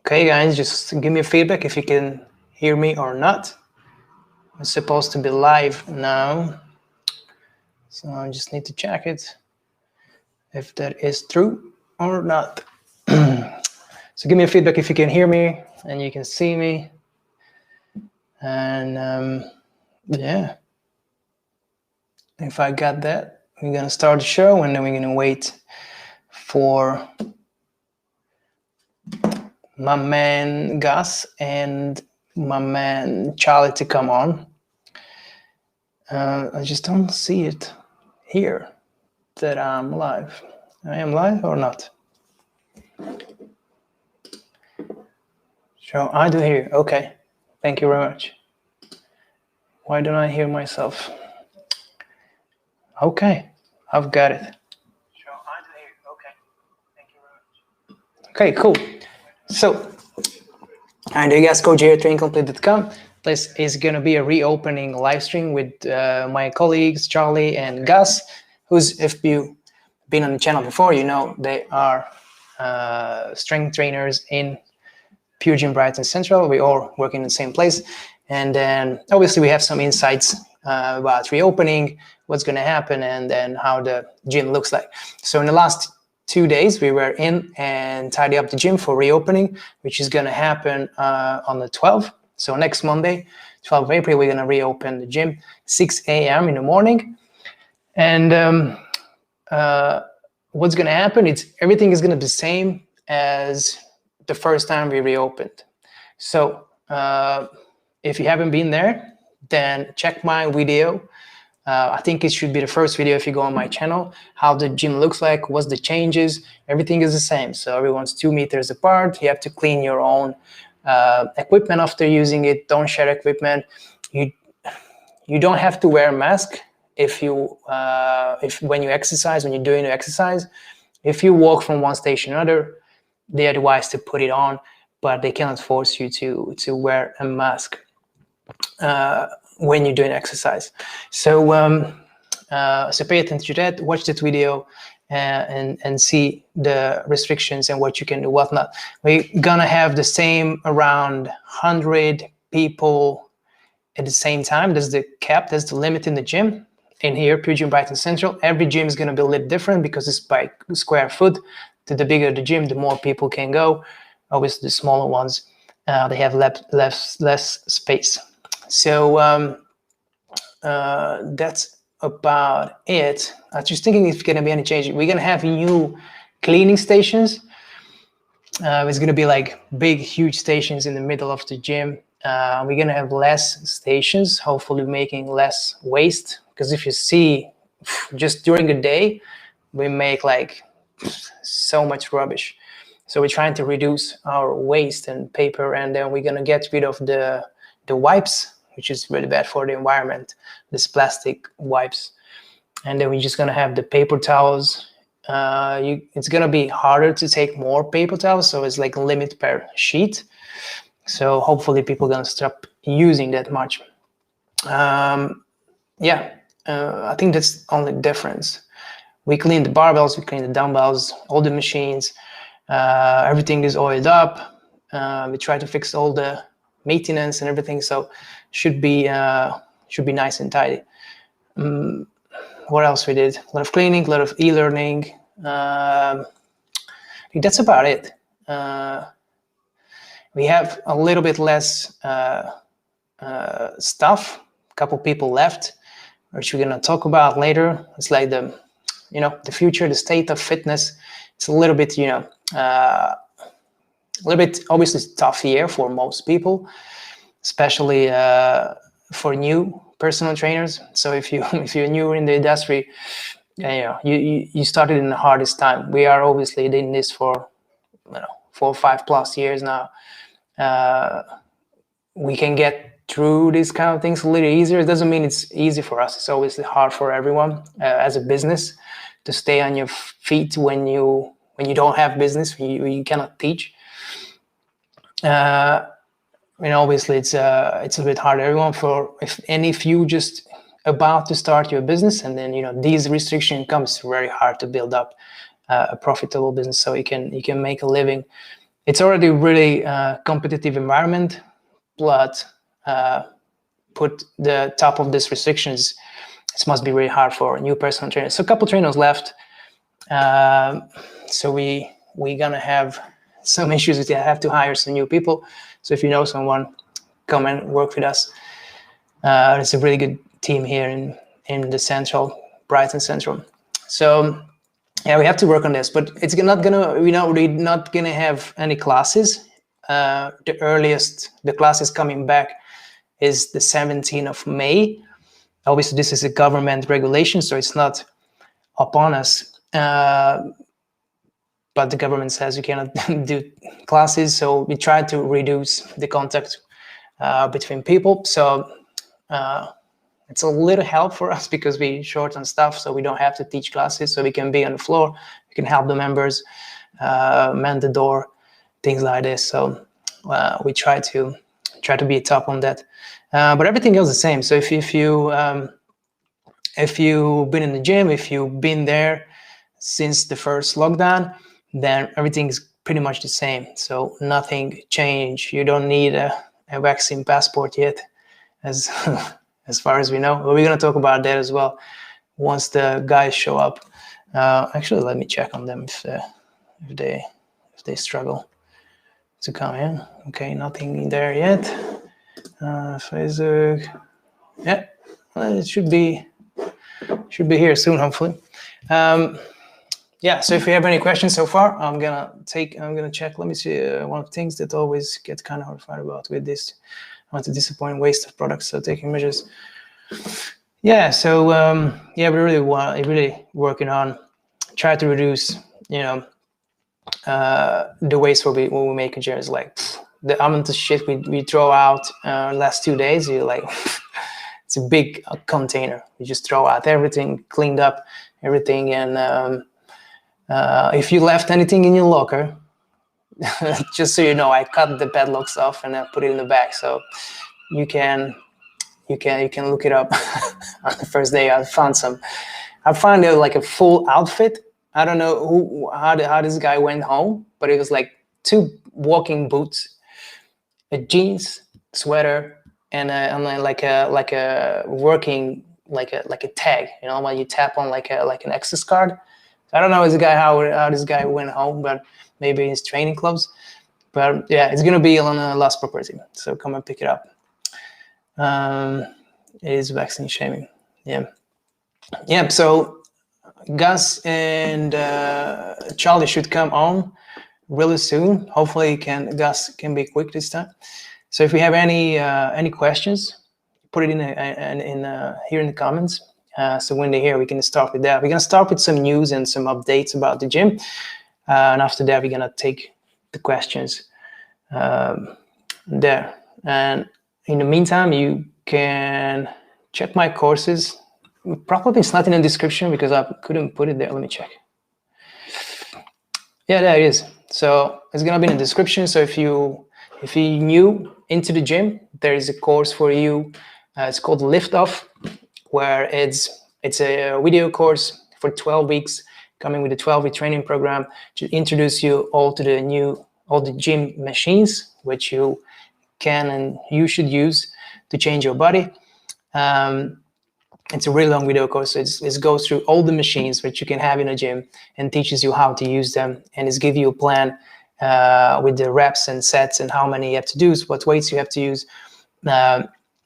Okay, guys, just give me feedback if you can hear me or not. It's supposed to be live now, so I just need to check it if that is true or not. So give me a feedback if you can hear me and you can see me. And yeah, if I got that, we're gonna start the show and then we're gonna wait for my man Gus and my man Charlie to come on. I just don't see it here that I'm live. I am live or not? So I do hear. Okay, thank you very much. Why don't I hear myself? Okay, I've got it. So I do hear. Okay, thank you very much. Okay, cool. So, I'm the guest coach here at traincomplete.com. This is going to be a reopening live stream with my colleagues, Charlie and Gus, who's, if you've been on the channel before, you know they are strength trainers in PureGym Brighton Central. We all work in the same place. And then obviously we have some insights about reopening, what's going to happen, and then how the gym looks like. So in the last 2 days, we were in and tidy up the gym for reopening, which is going to happen on the 12th. So next Monday, 12th of April, we're going to reopen the gym 6 a.m. in the morning. And what's going to happen is everything is going to be the same as the first time we reopened. So if you haven't been there, then check my video. I think it should be the first video if you go on my channel, how the gym looks like, what's the changes, everything is the same. So everyone's 2 meters apart. You have to clean your own equipment after using it. Don't share equipment. You don't have to wear a mask if when you exercise, when you're doing the exercise. If you walk from one station to another, they are advised to put it on, but they cannot force you to wear a mask when you're doing exercise. So so pay attention to that, watch that video and see the restrictions and what you can do, what not. We're gonna have the same around 100 people at the same time. That's the cap, that's the limit in the gym. In here, PureGym Brighton Central, every gym is gonna be a little different because it's by square foot. The bigger the gym, the more people can go. Obviously, the smaller ones, they have less space. So that's about it. I was just thinking if there's gonna be any change. We're gonna have new cleaning stations. It's gonna be like big, huge stations in the middle of the gym. We're gonna have less stations, hopefully making less waste. Because if you see, just during the day, we make like so much rubbish. So we're trying to reduce our waste and paper, and then we're gonna get rid of the wipes, which is really bad for the environment, this plastic wipes. And then we're just gonna have the paper towels. It's gonna be harder to take more paper towels, so it's like a limit per sheet. So hopefully people are gonna stop using that much. I think that's the only difference. We clean the barbells, we clean the dumbbells, all the machines, everything is oiled up. We try to fix all the maintenance and everything, so should be nice and tidy. What else we did? A lot of cleaning, a lot of e-learning. I think that's about it. We have a little bit less stuff. A couple people left, which we're gonna talk about later. It's like the future, the state of fitness. It's a little bit, a little bit obviously tough year for most people, especially for new personal trainers. So if you're new in the industry, you started in the hardest time. We are obviously in this for 4 or 5+ years now. We can get through these kind of things a little easier. It doesn't mean it's easy for us. It's obviously hard for everyone as a business to stay on your feet when you don't have business, you cannot teach. Obviously it's a bit hard. Everyone if you just about to start your business, and then these restrictions comes very hard to build up a profitable business so you can make a living. it's already really competitive environment, but put the top of these restrictions, it must be really hard for new personal trainers. So a couple trainers left. So we're gonna have some issues with it. I have to hire some new people. So if you know someone, come and work with us. It's a really good team here in the Central, Brighton Central. So yeah, we have to work on this, but it's not gonna, we're not gonna have any classes. The earliest the class is coming back is the 17th of May. Obviously, this is a government regulation, so it's not upon us. But the government says you cannot do classes, so we try to reduce the contact between people. So it's a little help for us because we short on staff, so we don't have to teach classes, so we can be on the floor, we can help the members, man the door, things like this. So we try to be top on that. But everything else is the same. So if you've been in the gym, if you've been there since the first lockdown, then everything's pretty much the same. So nothing changed. You don't need a vaccine passport yet, as as far as we know. But we're going to talk about that as well once the guys show up. Actually, let me check on them if they struggle to come in. Okay, nothing in there yet. Facebook, yeah, well, it should be here soon, hopefully. Yeah, so if you have any questions so far, I'm gonna check. Let me see. One of the things that always get kind of horrified about with this, I want to disappoint waste of products, so taking measures. Yeah, so yeah, we're really working on try to reduce, the waste when we make a gym. Is like the amount of shit we throw out last 2 days. You're like, it's a big container. You just throw out everything, cleaned up everything, and if you left anything in your locker, just so you know, I cut the padlocks off and I put it in the bag, so you can look it up. On the first day, I found like a full outfit. I don't know how this guy went home, but it was like 2 walking boots, a jeans, sweater, and like a working like a tag. When you tap on like an access card. I don't know how this guy went home, but maybe in his training clothes. But yeah, it's gonna be on a last property, so come and pick it up. It is vaccine shaming. Yeah. So Gus and Charlie should come on really soon. Hopefully, Gus can be quick this time. So if we have any questions, put it in here in the comments. So when they're here, we can start with that. We're gonna start with some news and some updates about the gym, and after that, we're gonna take the questions there. And in the meantime, you can check my courses. Probably it's not in the description because I couldn't put it there. Let me check. Yeah, there it is. So it's gonna be in the description. So if you're new into the gym, there is a course for you. It's called Lift Off, where it's a video course for 12 weeks, coming with a 12-week training program to introduce you all to all the gym machines, which you can and you should use to change your body. It's a really long video course. It goes through all the machines which you can have in a gym and teaches you how to use them, and it's give you a plan with the reps and sets and how many you have to do, what weights you have to use.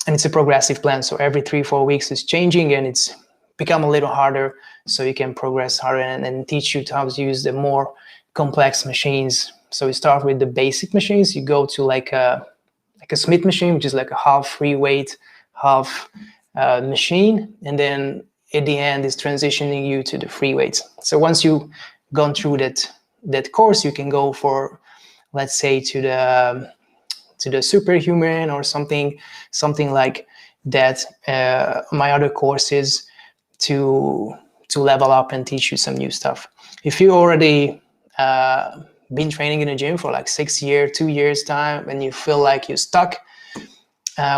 And it's a progressive plan. So every 3-4 weeks is changing, and it's become a little harder, so you can progress harder and teach you how to use the more complex machines. So we start with the basic machines. You go to like a Smith machine, which is like a half free weight, half machine, and then at the end is transitioning you to the free weights. So once you've gone through that course, you can go for, let's say, to the superhuman or something like that. My other courses to level up and teach you some new stuff. If you already been training in a gym for like 6 years, 2 years time, and you feel like you're stuck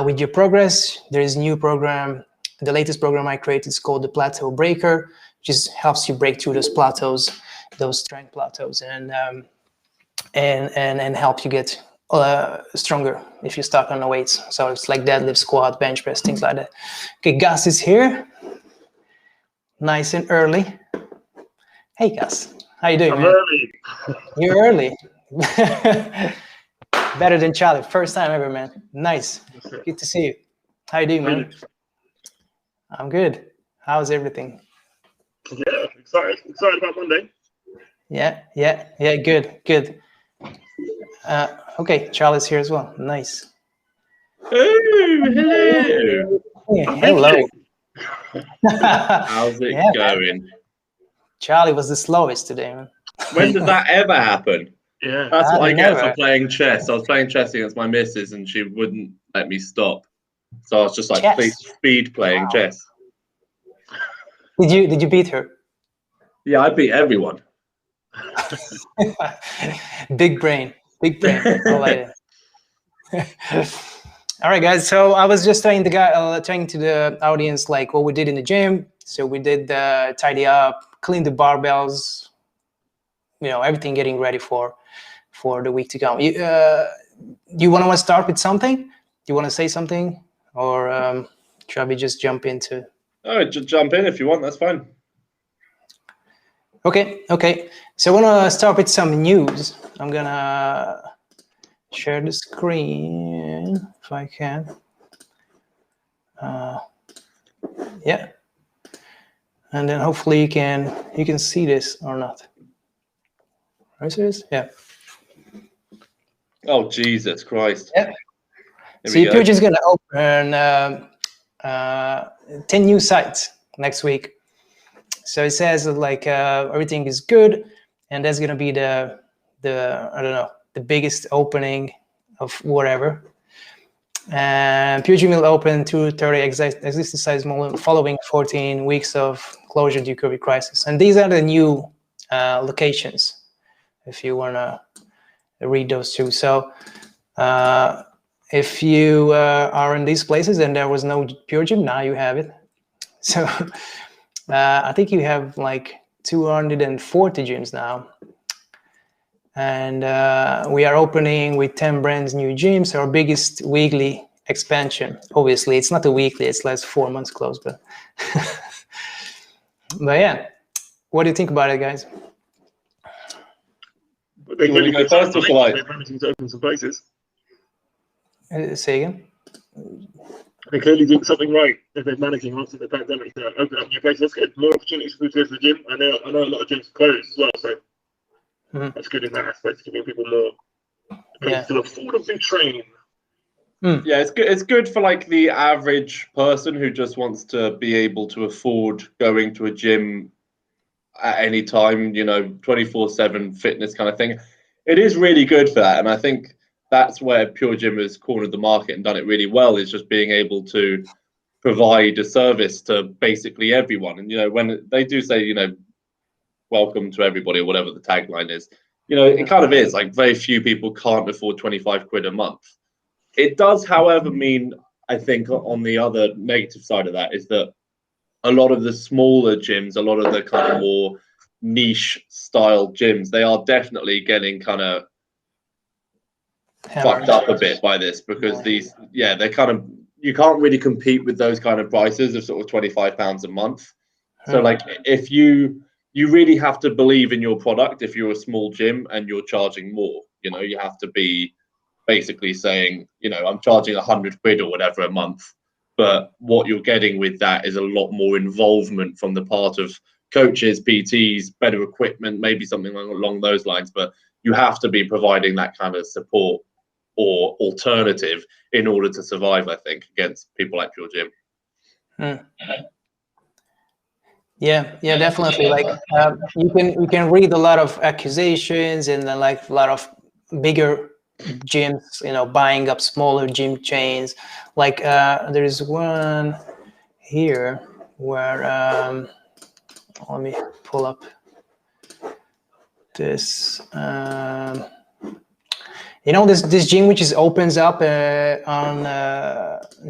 with your progress, there is a new program. The latest program I created is called the Plateau Breaker, which just helps you break through those plateaus, those strength plateaus, and and help you get stronger if you're stuck on the weights. So it's like deadlift, squat, bench press, things like that. Okay, Gus is here, nice and early. Hey Gus, how you doing, I'm man? early. You're early. Better than Charlie. First time ever, man. Nice. Good to see you. How you doing, man? I'm good. How's everything? Yeah, excited about Monday. Yeah, good. Okay, Charlie's here as well. Nice. Oh, hello. Yeah, hello. How's it going? Man. Charlie was the slowest today, man. When did that ever happen? Yeah. That's what I get never. for playing chess. I was playing chess against my missus and she wouldn't let me stop. So I was just like speed playing chess. Did you beat her? Yeah, I beat everyone. Big brain. I like it. All right, guys. So I was just telling the audience like what we did in the gym. So we did tidy up, clean the barbells, everything, getting ready for the week to come. You want to start with something? Do you want to say something, or shall we just jump into? Oh, just jump in if you want. That's fine. Okay. So I want to start with some news. I'm gonna share the screen if I can. Yeah, and then hopefully you can see this or not. Right, see this? Yeah. Oh, Jesus Christ. Yeah. So PureGym is gonna open 10 new sites next week. So it says like everything is good, and that's gonna be the I don't know, the biggest opening of whatever. And PureGym will open 230 existing sites following 14 weeks of closure due to COVID crisis. And these are the new locations, if you wanna read those two. So if you are in these places and there was no PureGym, now you have it. So I think you have like 240 gyms now. And we are opening with 10 brands new gyms, our biggest weekly expansion. Obviously, it's not a weekly, it's like 4 months closed, but but yeah. What do you think about it, guys? They want to go first or shall I? They're managing to open some places. Say again? They're clearly doing something right if they're managing after the pandemic to open up new places. That's good. More opportunities for people to go to the gym. I know a lot of gyms closed as well, so that's good in that aspect, giving people more places to affordably train. Yeah, it's good for like the average person who just wants to be able to afford going to a gym at any time, 24/7 fitness kind of thing. It is really good for that, and I think that's where PureGym has cornered the market and done it really well, is just being able to provide a service to basically everyone. And when they do say welcome to everybody, or whatever the tagline is, it kind of is like very few people can't afford 25 quid a month. It does, however, mean, I think, on the other negative side of that is that a lot of the smaller gyms, a lot of the kind of more niche style gyms, they are definitely getting kind of fucked up a bit by this, because they're kind of, you can't really compete with those kind of prices of sort of £25 a month. So like if you really have to believe in your product if you're a small gym and you're charging more. You have to be basically saying, I'm charging 100 quid or whatever a month, but what you're getting with that is a lot more involvement from the part of coaches, PTs, better equipment, maybe something along those lines. But you have to be providing that kind of support or alternative in order to survive, I think, against people like PureGym. Yeah, definitely. Like you can read a lot of accusations and like a lot of bigger gyms, buying up smaller gym chains. Like there's one here where let me pull up this. This gym which opens up on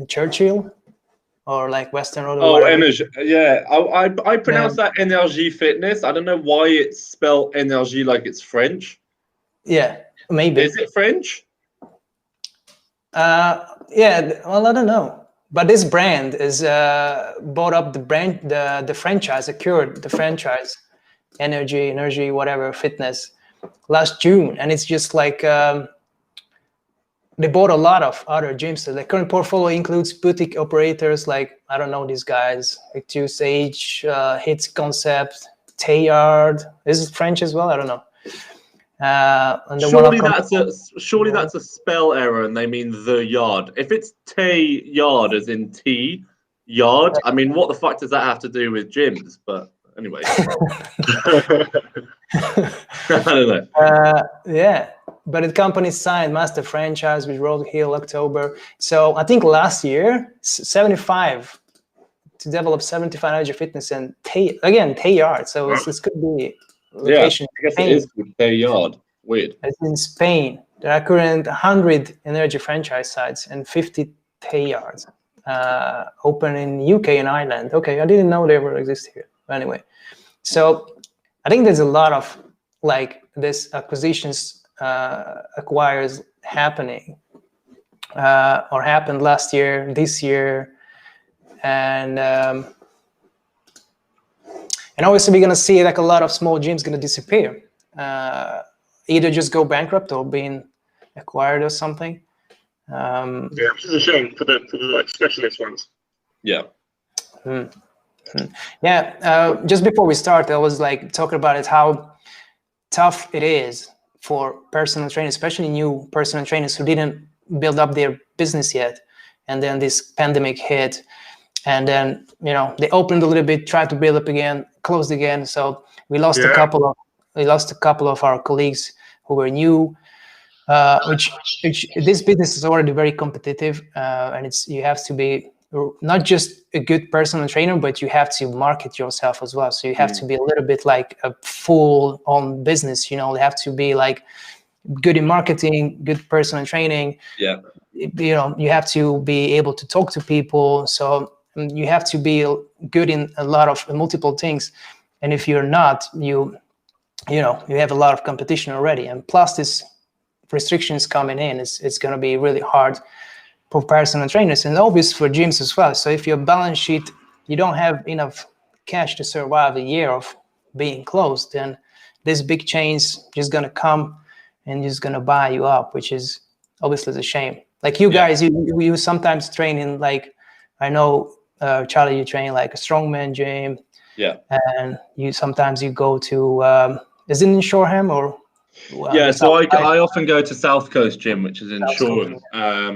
Churchill or like Western Road. Oh, Energy. Yeah, I pronounce that Energy Fitness. I don't know why it's spelled Energy like it's French. Yeah. Maybe. Is it French? Yeah, well, I don't know. But this brand is bought up the franchise, secured the franchise, energy, whatever, fitness, last June, and it's just like they bought a lot of other gyms. So the current portfolio includes boutique operators like, I don't know these guys, like Two Sage, Hits Concept, Tayard. Is it French as well? I don't know. And Surely that's a spell error, and they mean the yard. If it's Tay Yard as in T yard, I mean, what the fuck does that have to do with gyms? But anyway, I don't know. Yeah, but the company signed master franchise with Road Hill October. So I think last year 75 to develop 75 energy fitness and Tayard. So this could be. Location. Yeah, I guess it is called Tay Yard. Weird. It's in Spain. There are current 100 energy franchise sites and 50 Tayards open in UK and Ireland. Okay, I didn't know they were exist here. But anyway, so I think there's a lot of like this acquisitions acquires happening or happened last year, this year, and obviously we're gonna see like a lot of small gyms gonna disappear, either just go bankrupt or being acquired or something. Yeah, which is a shame for the like specialist ones. Yeah. Yeah. Just before we start, I was like talking about it, how tough it is for personal trainers, especially new personal trainers who didn't build up their business yet, and then this pandemic hit. And then, they opened a little bit, tried to build up again, closed again. So we lost a couple of our colleagues who were new, which this business is already very competitive, and you have to be not just a good personal trainer, but you have to market yourself as well. So you have to be a little bit like a full-on business. They have to be like good in marketing, good personal training. Yeah. You have to be able to talk to people. So you have to be good in a lot of multiple things, and if you're not, you have a lot of competition already, and plus this restrictions coming in, it's going to be really hard for personal trainers, and obvious for gyms as well. So if your balance sheet, you don't have enough cash to survive a year of being closed, then this big chains just going to come and just going to buy you up, which is obviously a shame. Like you guys, you sometimes train in, like, I know Charlie, you train like a strongman gym. Yeah. And sometimes you go to, is it in Shoreham or? Yeah, so I often go to South Coast Gym, which is in Shoreham. I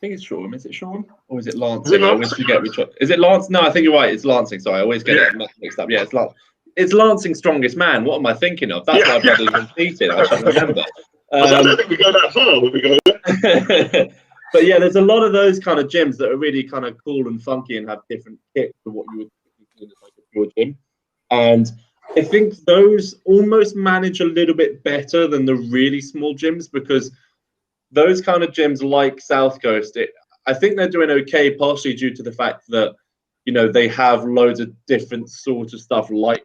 think it's Shoreham. Is it Shoreham or is it Lancing? I always forget which one. Is it Lancing? No, I think you're right. It's Lancing. Sorry, I always get it mixed up. Yeah, it's Lancing Strongest Man. What am I thinking of? That's why I bloody completed. I should remember. I don't think we go that far when we go there. But yeah, there's a lot of those kind of gyms that are really kind of cool and funky and have different kits to what you would do in like a pure gym. And I think those almost manage a little bit better than the really small gyms, because those kind of gyms like South Coast, I think they're doing okay, partially due to the fact that, they have loads of different sort of stuff like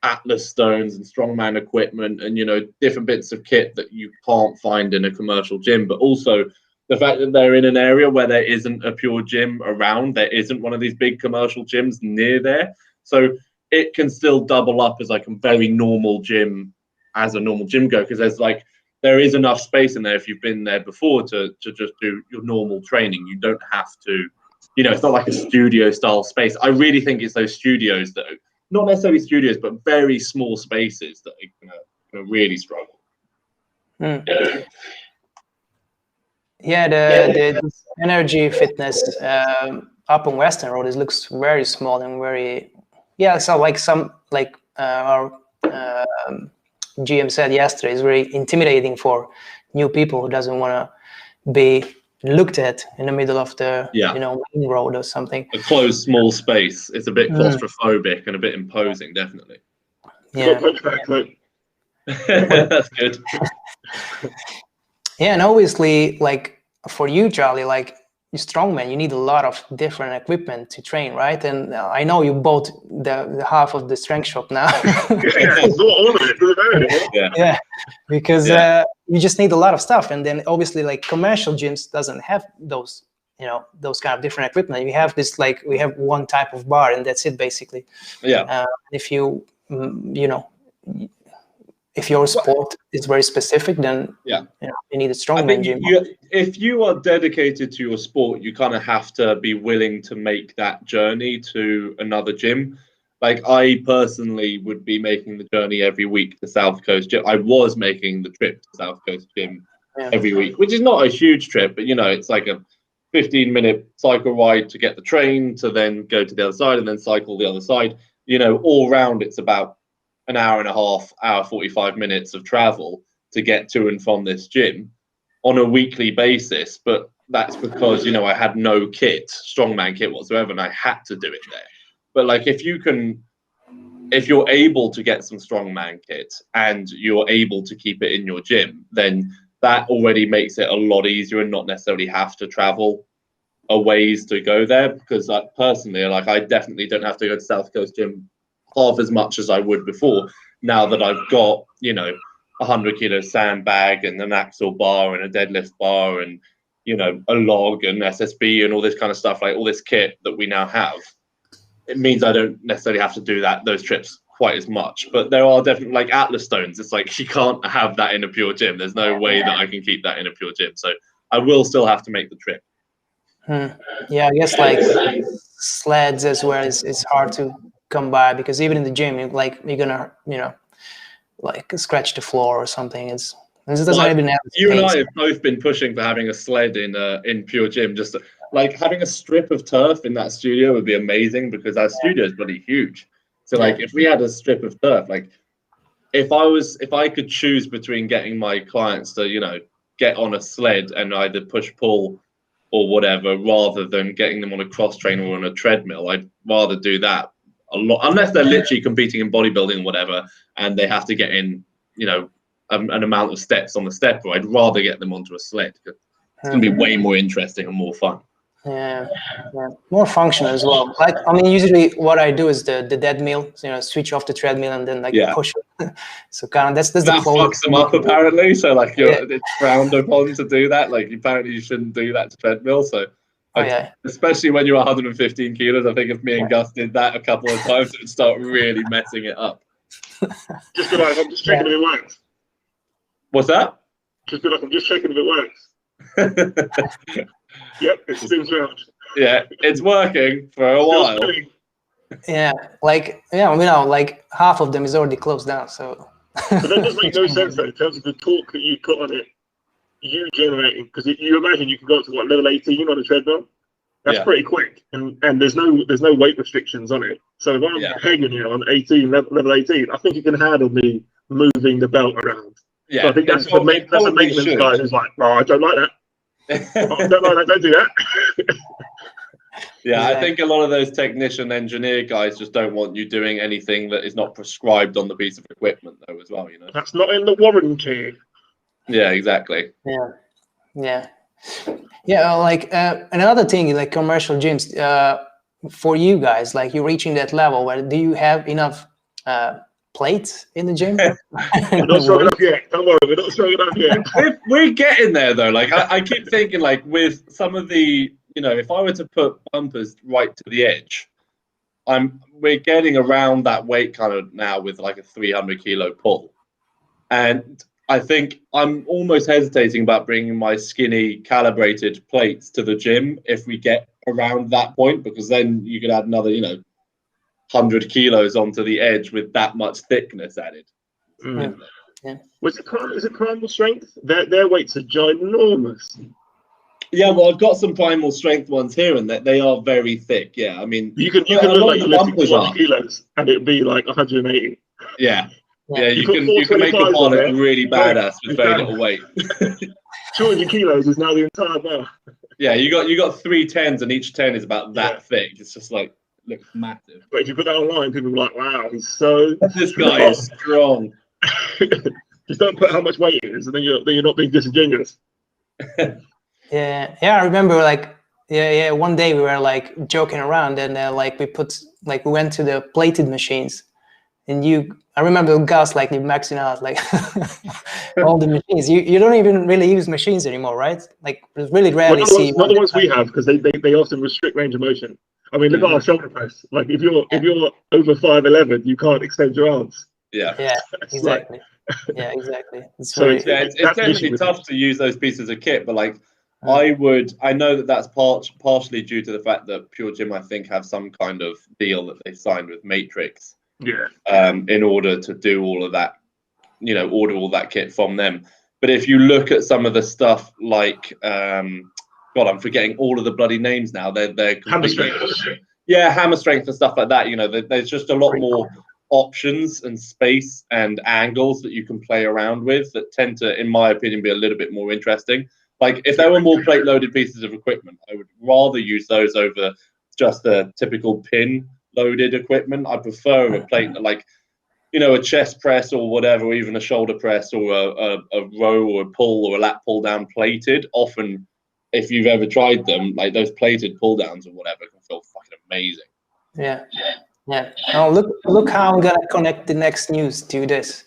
Atlas stones and strongman equipment and, different bits of kit that you can't find in a commercial gym. But also the fact that they're in an area where there isn't a pure gym around, there isn't one of these big commercial gyms near there. So it can still double up as like a very normal gym, as a normal gym go, because there is enough space in there if you've been there before to just do your normal training. You don't have to, it's not like a studio style space. I really think it's those studios that are not necessarily studios, but very small spaces that are gonna really struggle. Yeah, the energy fitness up on Western Road, it looks very small and very, so like our GM said yesterday, it's very intimidating for new people who doesn't want to be looked at in the middle of the main road or something. A closed small space, it's a bit claustrophobic and a bit imposing, definitely. Yeah. That's good. Yeah, and obviously, like for you, Charlie, like strongman, you need a lot of different equipment to train, right? And I know you bought the half of the strength shop now. All of it. Yeah, because you just need a lot of stuff, and then obviously like commercial gyms doesn't have those, you know, those kind of different equipment. You have this, like, we have one type of bar and that's it basically. If you you know, if your sport is very specific, then you need a strongman gym. If you are dedicated to your sport, you kind of have to be willing to make that journey to another gym. Like, I personally would be making the journey every week to South Coast Gym. I was making the trip to South Coast Gym every week, which is not a huge trip, but, you know, it's like a 15-minute cycle ride to get the train, to then go to the other side and then cycle the other side. You know, all round, it's about an hour and a half, hour 45 minutes of travel to get to and from this gym on a weekly basis. But that's because, you know, I had no kit, strongman kit whatsoever, and I had to do it there. But like, if you're able to get some strongman kit and you're able to keep it in your gym, then that already makes it a lot easier and not necessarily have to travel a ways to go there. Because like, personally, like, I definitely don't have to go to South Coast Gym half as much as I would before, now that I've got, you know, 100 kilo sandbag and an axle bar and a deadlift bar and, you know, a log and SSB and all this kind of stuff, like all this kit that we now have. It means I don't necessarily have to do those trips quite as much. But there are definitely, like, Atlas stones, it's like you can't have that in a pure gym. There's no way that I can keep that in a pure gym. So I will still have to make the trip. Yeah, I guess like sleds as well is hard to come by, because even in the gym, you're gonna, you know, like scratch the floor or something. It doesn't even have you and I have both been pushing for having a sled in Pure Gym. Just like having a strip of turf in that studio would be amazing, because our studio is really huge. So like, if we had a strip of turf, like if I could choose between getting my clients to, you know, get on a sled and either push pull or whatever, rather than getting them on a cross trainer or on a treadmill, I'd rather do that a lot, unless they're literally competing in bodybuilding or whatever, and they have to get in, you know, an amount of steps on the stepper. I'd rather get them onto a sled. It's going to be way more interesting and more fun. Yeah, more functional as well. Like, I mean, usually what I do is the dead mill, you know, switch off the treadmill and then like push it. So kind of that's the fucks them up apparently. So like, it's frowned upon to do that. Like, apparently you shouldn't do that to treadmill. So especially when you're 115 kilos, I think if me and Gus did that a couple of times, it would start really messing it up. Just be like, I'm just checking if it works. What's that? Just be like, I'm just checking if it works. Yep, it spins around. Yeah, it's working for a while. Yeah, like, I mean, like half of them is already closed down. So. But that does make no sense though, in terms of the torque that you got on it. You generating, because you imagine you can go up to what, level 18 on a treadmill. That's pretty quick, and there's no weight restrictions on it. So if I'm hanging here on 18 level 18, I think you can handle me moving the belt around. Yeah, so I think that's a maintenance guy who's like, oh, I don't like that. Don't do that. I think a lot of those technician engineer guys just don't want you doing anything that is not prescribed on the piece of equipment though as well, you know. That's not in the warranty. Yeah, exactly. Like another thing, like commercial gyms, for you guys, like you're reaching that level where do you have enough plates in the gym? We're not strong enough yet. Don't worry, we're not strong enough yet. We're getting there though. Like I keep thinking, like with some of the, you know, if I were to put bumpers right to the edge, we're getting around that weight kind of now with like a 300 kilo pull, and I think I'm almost hesitating about bringing my skinny calibrated plates to the gym if we get around that point, because then you could add another, you know, 100 kilos onto the edge with that much thickness added. Is it primal strength? Their weights are ginormous. Yeah, well, I've got some primal strength ones here, and they are very thick. Yeah, I mean, you can look like you're lifting 20 kilos, and it'd be like 180. Yeah, you can make a bar look really badass with very little weight. 200 kilos is now the entire bar. Yeah, you got 3 10s, and each 10 is about that thick. It's just like, looks massive. But if you put that online, people are like, "Wow, he's so this guy is strong." Just don't put how much weight it is, and then you're not being disingenuous. Yeah, I remember like Yeah. One day we were like joking around, and we went to the plated machines, and I remember Gus like maxing out like all the machines. You don't even really use machines anymore, right? Like really rarely see. Not the ones we have, because they often restrict range of motion. I mean, look at our shoulder press. Like if you're over 5'11", you can't extend your arms. Yeah. Exactly. Yeah, exactly. It's definitely tough to use those pieces of kit, but like I know that's partially due to the fact that PureGym, I think, have some kind of deal that they signed with Matrix. Yeah. In order to do all of that, order all that kit from them. But if you look at some of the stuff like, God, I'm forgetting all of the bloody names now. They're hammer strength. Yeah, hammer strength and stuff like that. There's just a lot more options and space and angles that you can play around with that tend to, in my opinion, be a little bit more interesting. Like if there were more plate loaded pieces of equipment, I would rather use those over just the typical pin loaded equipment. I prefer a plate that, like, a chest press or whatever, or even a shoulder press or a row or a pull or a lat pull down plated. Often, if you've ever tried them, like those plated pull downs or whatever can feel fucking amazing. Yeah. Oh, look how I'm gonna connect the next news to this.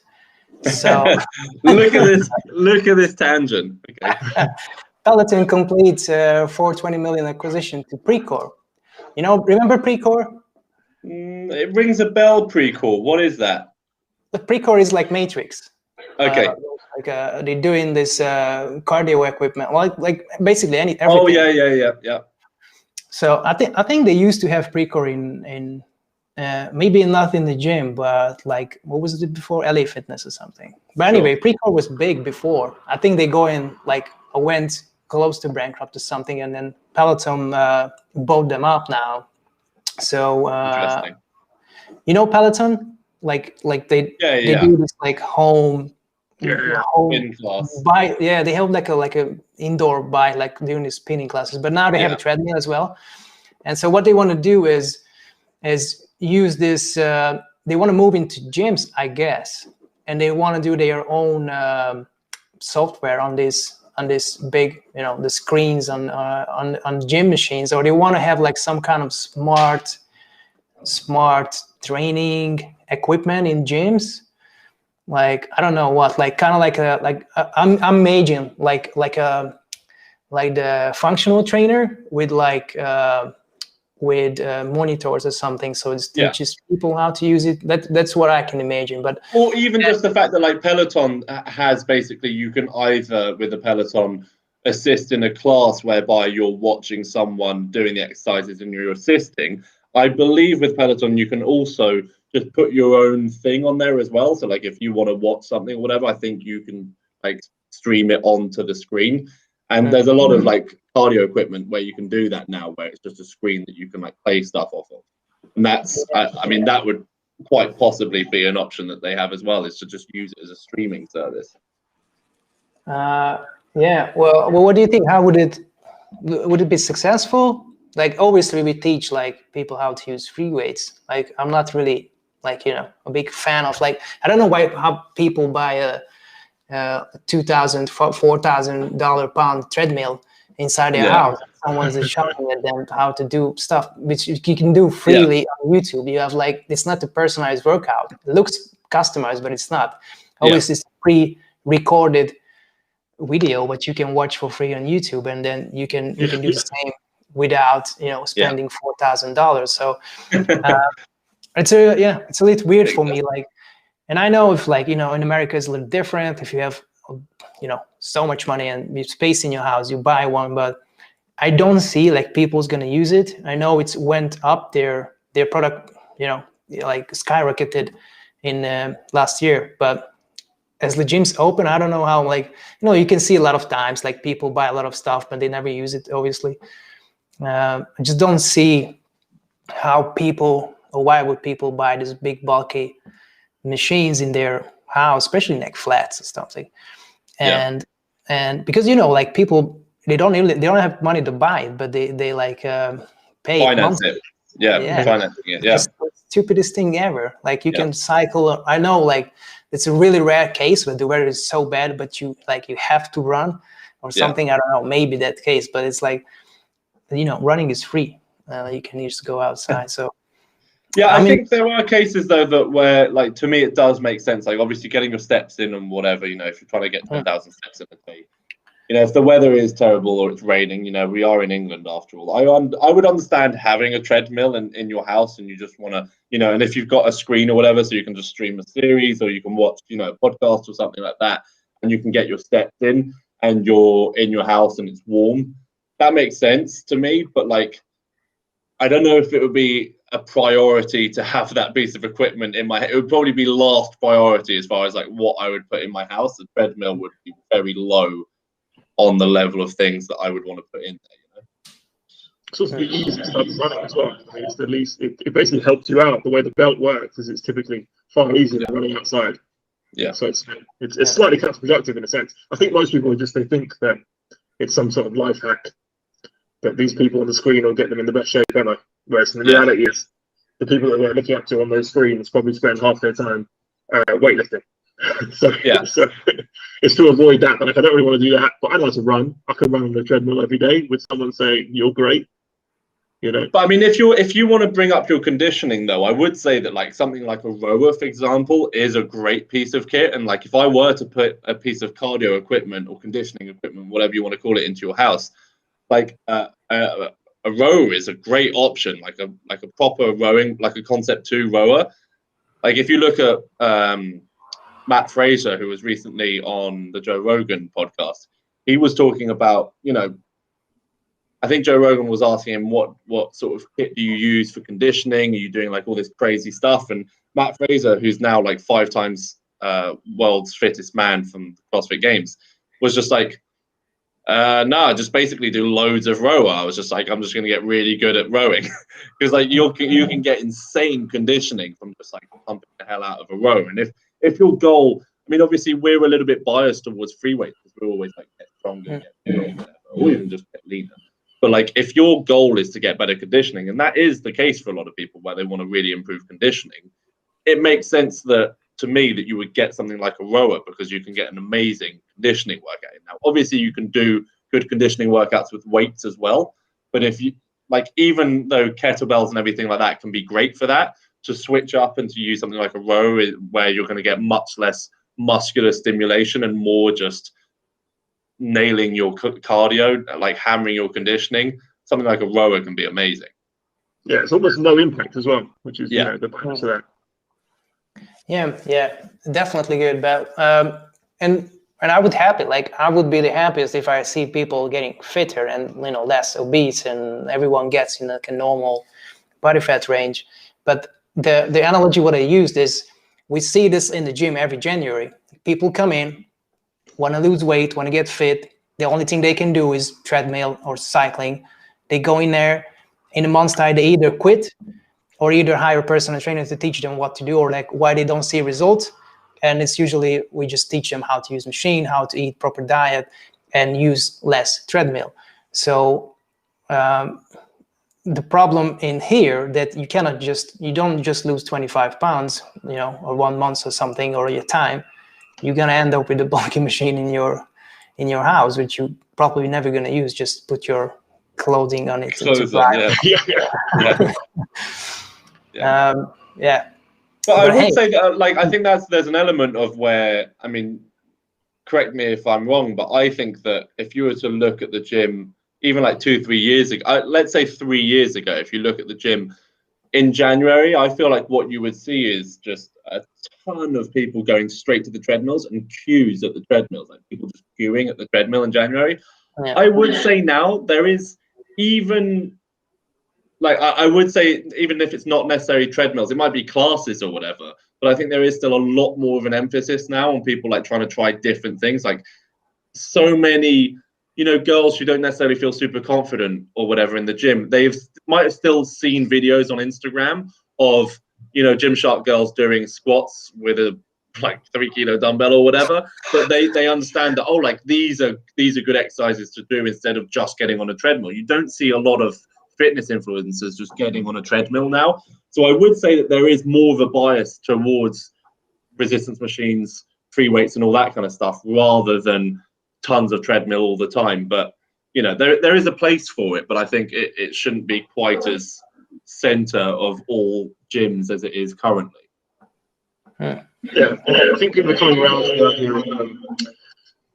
So look at this tangent. Okay. Peloton completes $420 million acquisition to Precor. Remember Precor? It rings a bell. Precor. What is that? The Precor is like Matrix. Okay. They're doing this cardio equipment, like basically everything. Oh yeah. So I think they used to have Precor in maybe not in the gym, but like what was it before, LA Fitness or something. But anyway, Precor was big before. I think they went close to bankrupt or something, and then Peloton bought them up now. So Peloton, like they do this like home class. They have like a indoor bike, like doing these spinning classes, but now they have a treadmill as well. And so what they want to do is use this. They want to move into gyms, I guess, and they want to do their own software on this big, the screens on gym machines, or they want to have like some kind of smart training equipment in gyms. Like I don't know what, like kind of like I'm imagining like the functional trainer with monitors or something, so it teaches people how to use it. That's what I can imagine. But or even just the fact that like Peloton has basically, you can either with the Peloton assist in a class whereby you're watching someone doing the exercises and you're assisting. I believe with Peloton you can also just put your own thing on there as well. So like if you want to watch something or whatever, I think you can like stream it onto the screen. And there's a lot of like cardio equipment where you can do that now, where it's just a screen that you can like play stuff off of. And that's, I mean, that would quite possibly be an option that they have as well, is to just use it as a streaming service. Yeah. Well, what do you think? How would it be successful? Like, obviously we teach like people how to use free weights. Like, I'm not really like, a big fan of like, I don't know how people buy a $2,000, $4,000 pound treadmill inside their house. Someone's shouting at them how to do stuff, which you can do freely on YouTube. You have like, it's not a personalized workout. It looks customized, but it's not. Obviously, it's pre-recorded video, but you can watch for free on YouTube, and then you can do the same without spending $4,000. So it's a little weird for me. Like, and I know if like in America it's a little different. If you have so much money and space in your house, you buy one. But I don't see like people's gonna use it. I know it's went up their product, like skyrocketed in last year. But as the gyms open, I don't know how, like, you can see a lot of times like people buy a lot of stuff, but they never use it, obviously. I just don't see how people, or why would people buy this big bulky machines in their house, especially neck flats or something. And because like people, they don't have money to buy it, but they like pay finance it. Financing it. It's the stupidest thing ever. Like you can cycle. I know like it's a really rare case where the weather is so bad, but you have to run or something. I don't know, maybe that case, but it's like running is free. You can just go outside. So yeah, I think there are cases though where like, to me, it does make sense. Like obviously getting your steps in and whatever, if you're trying to get 10,000 steps in a day, if the weather is terrible or it's raining, we are in England after all. I would understand having a treadmill in your house, and you just want to, and if you've got a screen or whatever, so you can just stream a series or you can watch, a podcast or something like that, and you can get your steps in and you're in your house and it's warm. That makes sense to me, but like, I don't know if it would be a priority to have that piece of equipment in my. It would probably be last priority as far as like what I would put in my house. The treadmill would be very low on the level of things that I would want to put in there. It's also the easiest type of running as well. I mean, it's the least. It basically helps you out. The way the belt works is it's typically far easier than running outside. Yeah. So it's slightly counterproductive in a sense. I think most people they think that it's some sort of life hack, that these people on the screen will get them in the best shape ever. Whereas the reality is, the people that we're looking up to on those screens probably spend half their time weightlifting. so it's to avoid that. But like, I don't really want to do that. But I like to run. I can run on the treadmill every day with someone saying, "You're great." But I mean, if you want to bring up your conditioning, though, I would say that like something like a rower, for example, is a great piece of kit. And like if I were to put a piece of cardio equipment or conditioning equipment, whatever you want to call it, into your house, like a rower is a great option, like a proper rowing, like a Concept 2 rower. Like if you look at Matt Fraser, who was recently on the Joe Rogan podcast, he was talking about, I think Joe Rogan was asking him what sort of kit do you use for conditioning? Are you doing like all this crazy stuff? And Matt Fraser, who's now like 5 times world's fittest man from the CrossFit Games, was just like, no, I just basically do loads of rower. I was just like, I'm just going to get really good at rowing, because like you can get insane conditioning from just like pumping the hell out of a row. And if your goal, I mean, obviously we're a little bit biased towards free weight because we're always like get stronger, get bigger, whatever, or even just get leaner. But like if your goal is to get better conditioning, and that is the case for a lot of people where they want to really improve conditioning, it makes sense that to me that you would get something like a rower, because you can get an amazing conditioning workout. Now, obviously you can do good conditioning workouts with weights as well, but if you like, even though kettlebells and everything like that can be great for that, to switch up and to use something like a row where you're going to get much less muscular stimulation and more just nailing your cardio, like hammering your conditioning, something like a rower can be amazing. Yeah, it's almost no impact as well, which is the bonus of that. Yeah, definitely good. But and I would be the happiest if I see people getting fitter and less obese, and everyone gets in like a normal body fat range. But the analogy what I used is, we see this in the gym every January. People come in, want to lose weight, want to get fit. The only thing they can do is treadmill or cycling. They go in there, in a month's time, they either quit or either hire a personal trainer to teach them what to do, or like why they don't see results. And it's usually we just teach them how to use machine, how to eat proper diet, and use less treadmill. So the problem in here that you don't just lose 25 pounds, or 1 month or something, or your time. You're gonna end up with a bulky machine in your house, which you probably never gonna use. Just put your clothing on it. Clothes on, yeah. But I would say that, like, I think there's an element of where, I mean, correct me if I'm wrong, but I think that if you were to look at the gym, even like 2-3 years ago, let's say 3 years ago, if you look at the gym in January, I feel like what you would see is just a ton of people going straight to the treadmills and queues at the treadmills, like people just queuing at the treadmill in January. Yeah. I would say now there is even, like, I would say, even if it's not necessarily treadmills, it might be classes or whatever, but I think there is still a lot more of an emphasis now on people like trying to try different things. Like so many, girls who don't necessarily feel super confident or whatever in the gym, might have still seen videos on Instagram of, Gymshark girls doing squats with a like 3-kilo dumbbell or whatever, but they understand that, like these are good exercises to do instead of just getting on a treadmill. You don't see a lot of fitness influencers just getting on a treadmill now. So I would say that there is more of a bias towards resistance machines, free weights and all that kind of stuff, rather than tons of treadmill all the time. But you know, there is a place for it, but I think it shouldn't be quite as center of all gyms as it is currently. Yeah, I think people are coming around to the idea of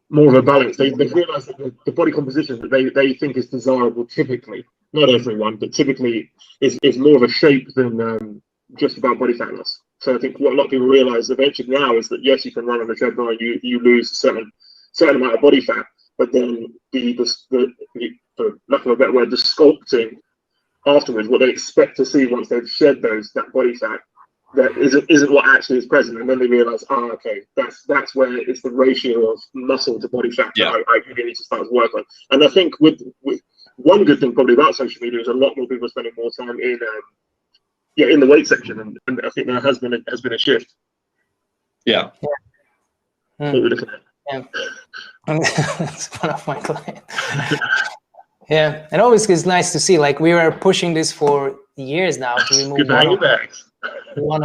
more of a balance. They've realised that the body composition that they think is desirable typically, not everyone, but typically is more of a shape than just about body fat loss. So I think what a lot of people realise eventually now is that yes, you can run on the treadmill and you lose a certain amount of body fat, but then the for lack of a better word, the sculpting afterwards, what they expect to see once they've shed that body fat, that isn't what actually is present, and then they realise, okay, that's where it's the ratio of muscle to body fat that I really need to start to work on. And I think with one good thing probably about social media is a lot more people spending more time in the weight section, and I think there has been a shift. Yeah. What we're looking at. Yeah. It's one of my clients. Yeah, and always it's nice to see. Like we were pushing this for years now to remove one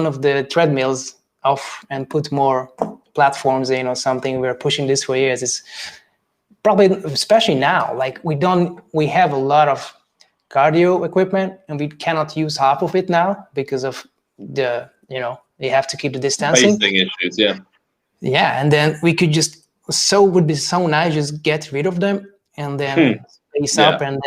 of the treadmills off and put more platforms in or something. We were pushing this for years. It's probably, especially now, like we have a lot of cardio equipment and we cannot use half of it now because of the, you have to keep the distancing. Spacing issues, yeah. Yeah, and then we could would be so nice just get rid of them and then space up and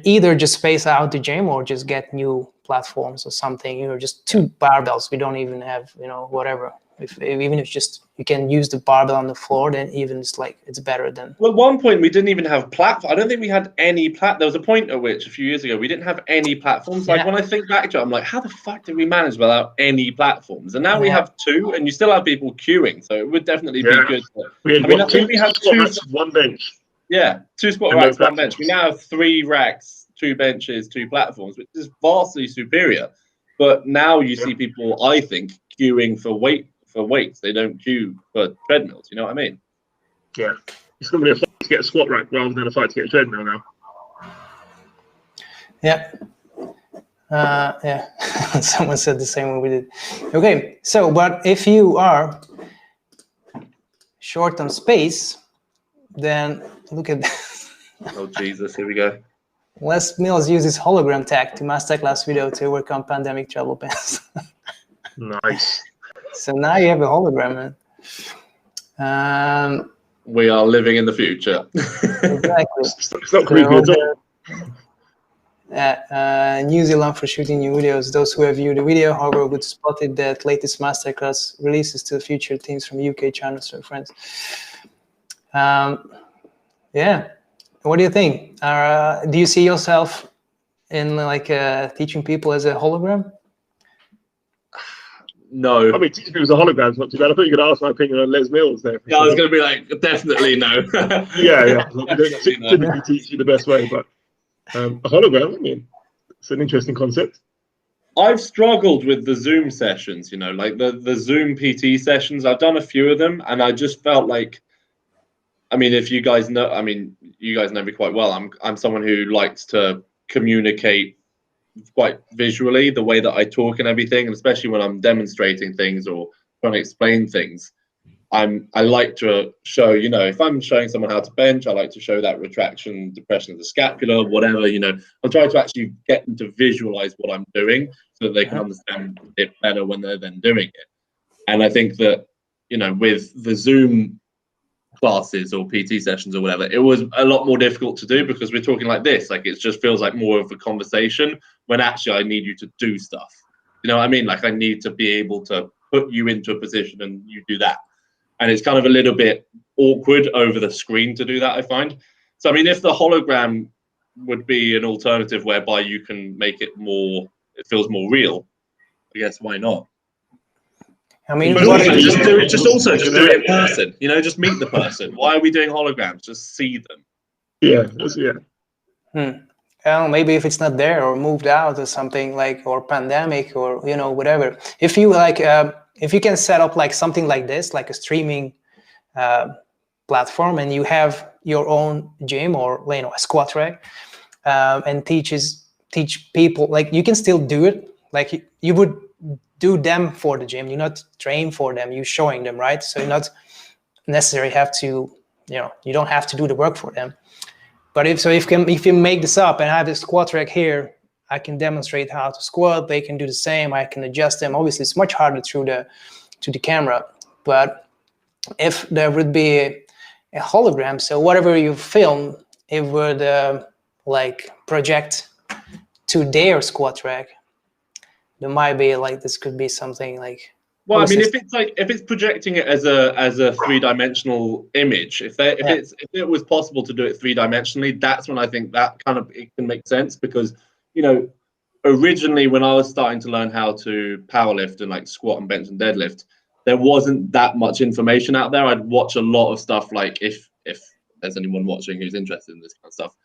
either just space out the gym or just get new platforms or something, just 2 barbells. We don't even have, whatever. Even if just you can use the barbell on the floor, then even it's better than. Well, at one point we didn't even have platform. I don't think we had any There was a point at which a few years ago we didn't have any platforms. Like when I think back to it, I'm like, how the fuck did we manage without any platforms? And now we have 2, and you still have people queuing. So it would definitely be good. I think we had 2 racks, 1 bench. Yeah, 2 squat racks, 1 bench. We now have 3 racks, 2 benches, 2 platforms, which is vastly superior. But now you see people, I think, queuing for weights. They don't queue for treadmills. You know what I mean? Yeah, it's going to be a fight to get a squat rack rather than a fight to get a treadmill now. Yeah. Someone said the same way we did. Okay, so but if you are short on space, then look at this. Oh Jesus, here we go. Les Mills uses hologram tech to masterclass video to overcome pandemic travel pains. Nice. So now you have a hologram, man. We are living in the future. Exactly. It's not creepy at all. New Zealand for shooting new videos. Those who have viewed the video, however, would spotted that latest masterclass releases to feature teams from UK, China, so friends. Yeah. What do you think? Do you see yourself in teaching people as a hologram? No. I mean, teaching people as a hologram is not too bad. I thought you could ask my opinion on Les Mills there. Yeah, I was going to be like, definitely no. yeah. We don't typically teach you the best way, but a hologram, I mean, it's an interesting concept. I've struggled with the Zoom sessions, like the Zoom PT sessions. I've done a few of them, and I just felt like, I mean, if you guys know, you guys know me quite well. I'm someone who likes to communicate quite visually, the way that I talk and everything, and especially when I'm demonstrating things or trying to explain things, I like to show, if I'm showing someone how to bench, I like to show that retraction, depression of the scapula, whatever, I'm trying to actually get them to visualize what I'm doing so that they can understand it better when they're then doing it. And I think that, with the Zoom classes or PT sessions or whatever, it was a lot more difficult to do because we're talking like this, like it just feels like more of a conversation when actually I need you to do stuff. You know what I mean? Like I need to be able to put you into a position and you do that. And it's kind of a little bit awkward over the screen to do that, I find. So, I mean, if the hologram would be an alternative whereby you can make it feels more real, I guess why not? I mean, but also just do it in person. Just meet the person. Why are we doing holograms? Just see them. Yeah. Well, maybe if it's not there or moved out or something or pandemic or whatever. If you if you can set up something like this, like a streaming platform, and you have your own gym or a squat rack, and teach people, you can still do it. You would do them for the gym. You not train for them. You showing them, right? So you not necessarily have to you don't have to do the work for them. But if you make this up and have this squat rack here, I can demonstrate how to squat. They can do the same. I can adjust them. Obviously, it's much harder through the camera. But if there would be a hologram, so whatever you film, it would like project to their squat rack. There might be like, this could be something like. Well, I mean, if it's projecting it as a three-dimensional image, if it was possible to do it three-dimensionally, that's when I think that kind of it can make sense, because originally when I was starting to learn how to powerlift and like squat and bench and deadlift, there wasn't that much information out there. I'd watch a lot of stuff, like if there's anyone watching who's interested in this kind of stuff.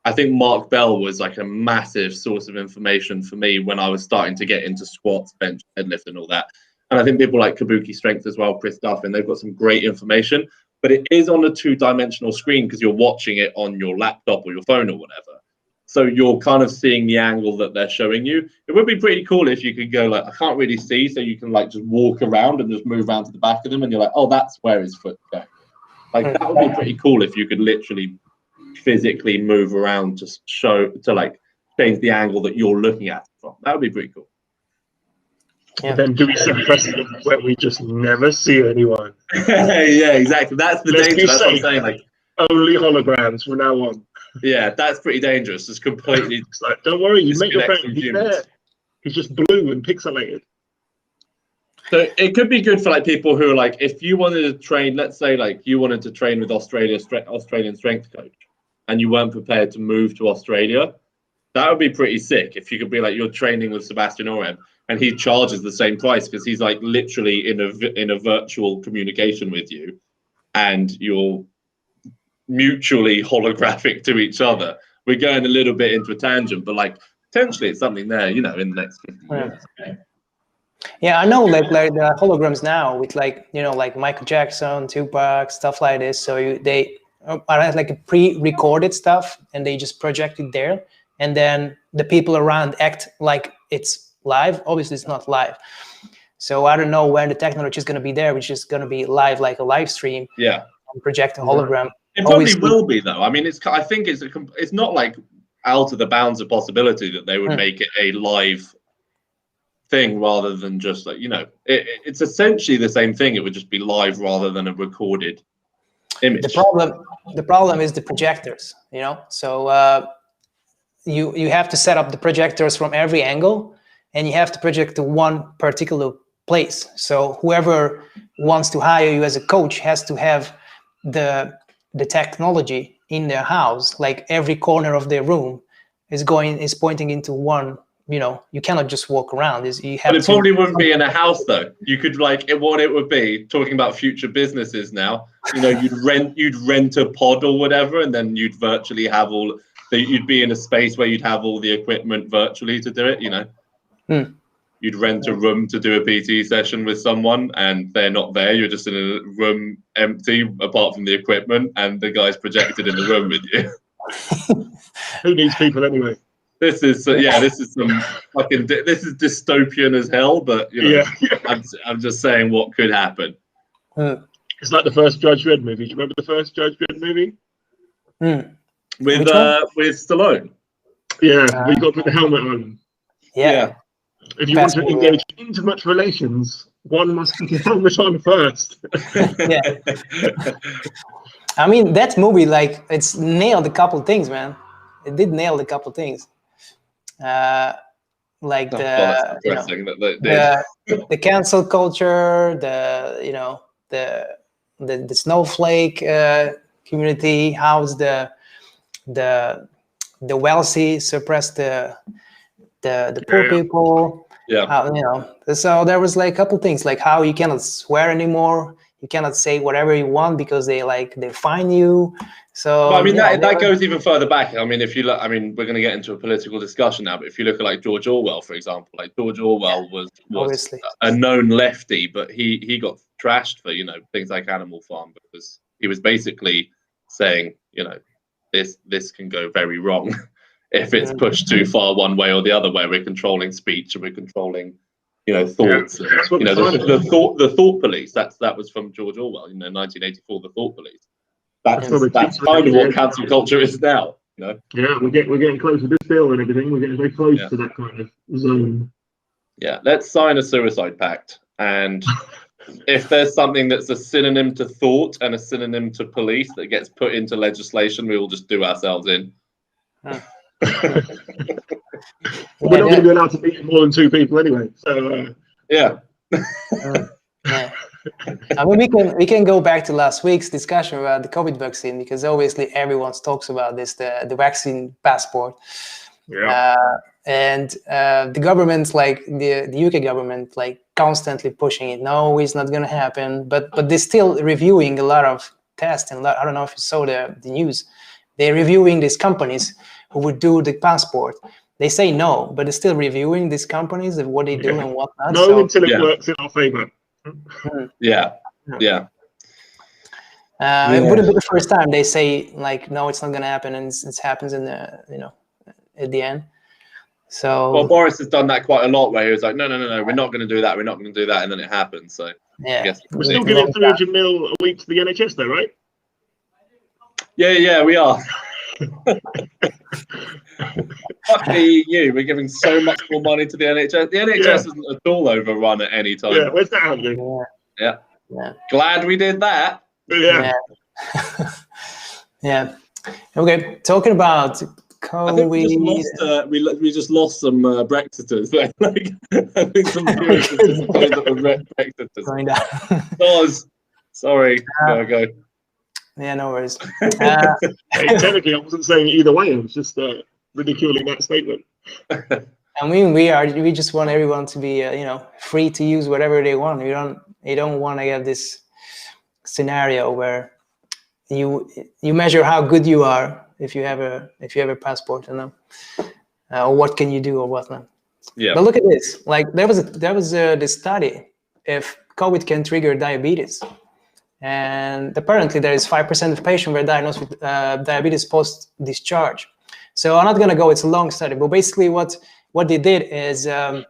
I think Mark Bell was like a massive source of information for me when I was starting to get into squats, bench, deadlift, and all that. And I think people like Kabuki Strength as well, Chris Duff, and they've got some great information. But it is on a two-dimensional screen because you're watching it on your laptop or your phone or whatever. So you're kind of seeing the angle that they're showing you. It would be pretty cool if you could go like, I can't really see, so you can like just walk around and just move around to the back of them, and you're like, oh, that's where his foot's going. Like that would be pretty cool if you could literally physically move around to like change the angle that you're looking at from. That would be pretty cool. Yeah. Then do we set precedent where we just never see anyone? Yeah, exactly. That's the danger. That's what I'm saying. Like only holograms from now on. Yeah, that's pretty dangerous. It's completely. It's like, don't worry, you make your friend. He's humans. there. He's just blue and pixelated. So it could be good for like people who are like, if you wanted to train, let's say like you wanted to train with Australian strength coach, and you weren't prepared to move to Australia, that would be pretty sick. If you could be like, you're training with Sebastian Orem, and he charges the same price because he's like literally in a virtual communication with you, and you're mutually holographic to each other. We're going a little bit into a tangent, but like potentially it's something there, in the next 50 years. Yeah, I know like the holograms now with like, like Michael Jackson, Tupac, stuff like this. So they are like a pre-recorded stuff and they just project it there. And then the people around act like it's live. Obviously it's not live. So I don't know when the technology is going to be there, which is going to be live, like a live stream. Yeah. And project a hologram. It probably will be though. I mean, I think it's not like out of the bounds of possibility that they would make it a live thing rather than just like, it's essentially the same thing. It would just be live rather than a recorded image. The problem is the projectors, so you have to set up the projectors from every angle and you have to project to one particular place. So whoever wants to hire you as a coach has to have the technology in their house, like every corner of their room is pointing into one. You cannot just walk around. But it probably wouldn't be in a house though. You could what it would be, talking about future businesses now, you'd rent a pod or whatever, and then you'd virtually have you'd be in a space where you'd have all the equipment virtually to do it, You'd rent a room to do a PT session with someone and they're not there. You're just in a room empty apart from the equipment and the guy's projected in the room with you. Who needs people anyway? This is some fucking. This is dystopian as hell, but I'm just saying what could happen. It's like the first Judge Dredd movie. Do you remember the first Judge Dredd movie? With Stallone. Yeah, we got to put the helmet on. Yeah. If you want to engage intimate relations, one must put the helmet on first. Yeah. I mean, that movie, like, it's nailed a couple things, man. It did nail a couple things. Like the cancel culture, the snowflake community, how's the wealthy suppress the poor people. So there was like a couple things, like how you cannot swear anymore, you cannot say whatever you want because they fine you. So I mean, that goes even further back. I mean, if you look, we're going to get into a political discussion now, but if you look at like George Orwell, for example, like George Orwell was a known lefty, but he got trashed for things like Animal Farm because he was basically saying this can go very wrong if it's pushed too far one way or the other way. We're controlling speech and we're controlling thoughts. Yeah, that's what the thought police. That was from George Orwell, 1984. The thought police. That's kind of what cancel culture is now. Yeah, we're getting close to this bill and everything. We're getting very close to that kind of zone. Yeah, let's sign a suicide pact, and if there's something that's a synonym to thought and a synonym to police that gets put into legislation, we will just do ourselves in. We're not going to be allowed to meet more than 2 people anyway. So yeah. Yeah. I mean, we can go back to last week's discussion about the COVID vaccine, because obviously everyone talks about this, the vaccine passport. Yeah. And the government's like the UK government, like constantly pushing it. No, it's not going to happen. But they're still reviewing a lot of tests, and I don't know if you saw the news. They're reviewing these companies who would do the passport. They say no, but they're still reviewing these companies of what they do and what not. No, until it works in our favor. Yeah. It wouldn't be the first time they say like, no, it's not going to happen, and it happens in the at the end. So well, Boris has done that quite a lot, where he was like, no, we're not going to do that, we're not going to do that, and then it happens. So yeah, we're still giving 300 mil a week to the NHS, though, right? Yeah, we are. Fuck the EU, we're giving so much more money to the NHS. The NHS isn't at all overrun at any time. Yeah, where's that happening? Yeah. Glad we did that. Yeah. Yeah. Okay, talking about COVID. I think we just lost some Brexiters. I think some Brexiters. Sorry. Go. Yeah, no worries. Technically, I wasn't saying either way. I was just ridiculing that statement. I mean, we just want everyone to be, free to use whatever they want. You don't want to have this scenario where you measure how good you are if you have a passport, or what can you do or whatnot. Yeah. But look at this. Like there was this study if COVID can trigger diabetes. And apparently there is 5% of patients were diagnosed with diabetes post-discharge. So I'm not going to go, it's a long study, but basically what they did is they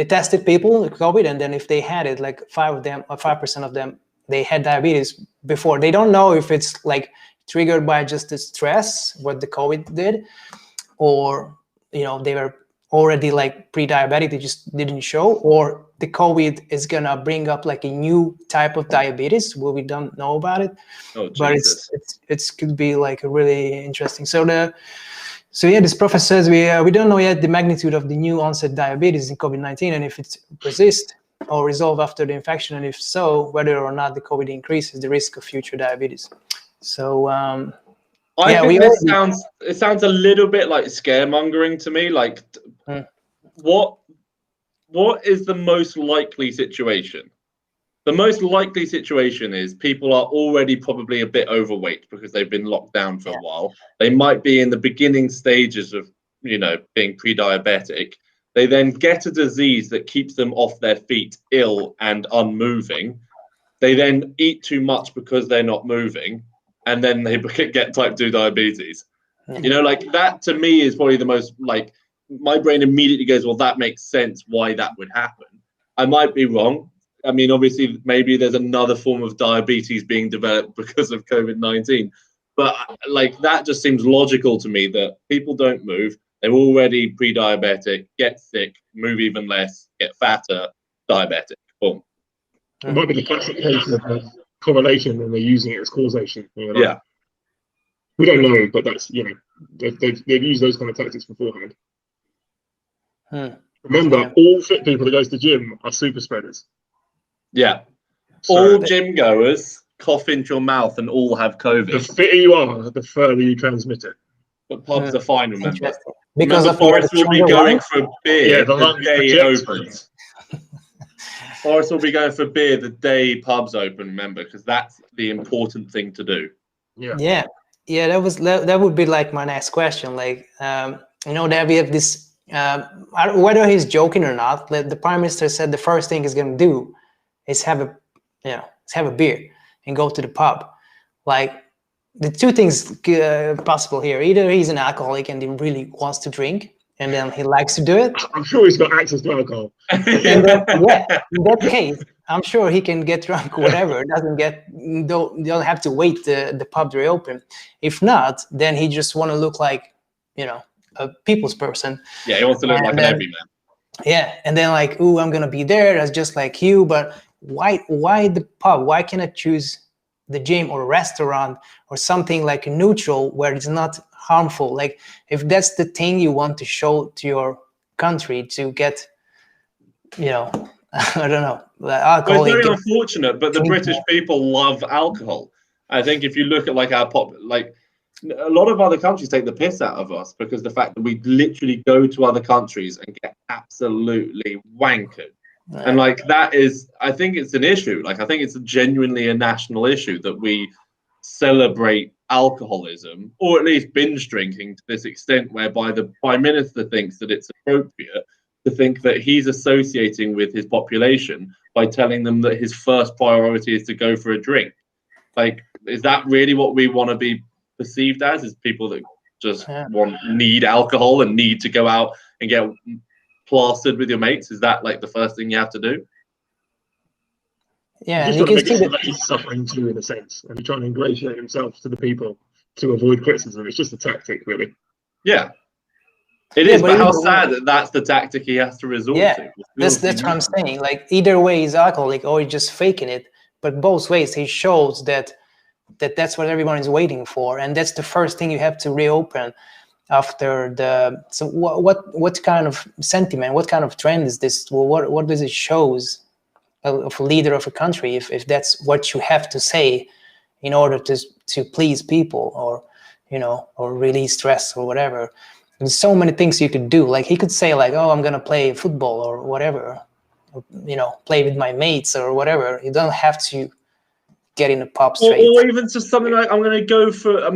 tested people with COVID, and then if they had it, like 5% of them, they had diabetes before. They don't know if it's like triggered by just the stress, what the COVID did, or, they were already like pre-diabetic, they just didn't show, or the COVID is gonna bring up like a new type of diabetes where we don't know about it. Oh, but it could be like a really interesting. So this professor says we don't know yet the magnitude of the new onset diabetes in COVID-19, and if it persists or resolve after the infection, and if so, whether or not the COVID increases the risk of future diabetes. So I think it sounds a little bit like scaremongering to me. Like, what is the most likely situation? The most likely situation is people are already probably a bit overweight because they've been locked down for a while. They might be in the beginning stages of, being pre-diabetic. They then get a disease that keeps them off their feet, ill and unmoving. They then eat too much because they're not moving, and then they get type 2 diabetes. Like that to me is probably the most, like, my brain immediately goes, well, that makes sense why that would happen. I might be wrong. I mean, obviously, maybe there's another form of diabetes being developed because of COVID-19. But like that just seems logical to me, that people don't move. They're already pre-diabetic, get sick, move even less, get fatter, diabetic. Boom. It might be the classic case of correlation, and they're using it as causation. Yeah. We don't know, but that's, they've used those kind of tactics beforehand. Remember, all fit people that goes to gym are super spreaders. Yeah. So all gym goers cough into your mouth and all have COVID. The fitter you are, the further you transmit it. But pubs are fine, remember. Because Boris will be going for beer the day it opens. Boris will be going for beer the day pubs open, remember, because that's the important thing to do. Yeah. That would be like my next question. Like, that we have this. Whether he's joking or not, the prime minister said the first thing he's going to do is have a beer and go to the pub. Like, the two things possible here: either he's an alcoholic and he really wants to drink and then he likes to do it. I'm sure he's got access to alcohol. And then, in that case, I'm sure he can get drunk, whatever. Don't have to wait the pub to reopen. If not, then he just want to look like, a people's person. Yeah, he wants to look like an everyman. Yeah, and then like, ooh, I'm gonna be there. That's just like you. But why the pub? Why can't I choose the gym or restaurant or something like neutral where it's not harmful? Like if that's the thing you want to show to your country to get, I don't know, alcohol. Well, it's very unfortunate, but the British people love alcohol. I think if you look at like our a lot of other countries take the piss out of us because the fact that we literally go to other countries and get absolutely wankered. And like that is, I think it's an issue. Like I think it's genuinely a national issue that we celebrate alcoholism, or at least binge drinking to this extent, whereby the Prime Minister thinks that it's appropriate to think that he's associating with his population by telling them that his first priority is to go for a drink. Like, is that really what we want to be perceived as people that just need alcohol and need to go out and get plastered with your mates? Is that like the first thing you have to do? Yeah, he's trying to make it that he's suffering too, in a sense, and he's trying to ingratiate himself to the people to avoid criticism. It's just a tactic, really. Yeah, it is. But how sad that that's the tactic he has to resort to. That's what I'm saying. Like either way, he's alcoholic or he's just faking it. But both ways, he shows that that's what everyone is waiting for, and that's the first thing you have to reopen after the. So what kind of sentiment, what kind of trend is this? Well, what does it shows of a leader of a country if that's what you have to say in order to please people, or or release stress or whatever? There's so many things you could do. Like he could say like, oh, I'm gonna play football or whatever, play with my mates or whatever. You don't have to get in a pub straight. Or even just something like, I'm gonna go for a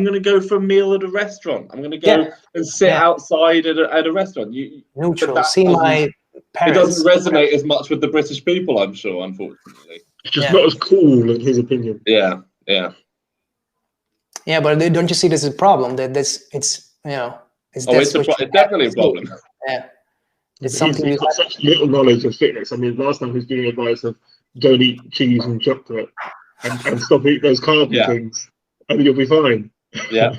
meal at a restaurant. I'm gonna go and sit outside at a restaurant. Neutral. See my parents. It doesn't resonate as much with the British people, I'm sure, unfortunately. It's just not as cool, in his opinion. Yeah, but don't you see this as a problem? That it's definitely a problem. Yeah. It's something he's got such little knowledge of fitness. I mean, last time he was giving advice of don't eat cheese and chocolate and stop eating those carb things, and you'll be fine. Yeah.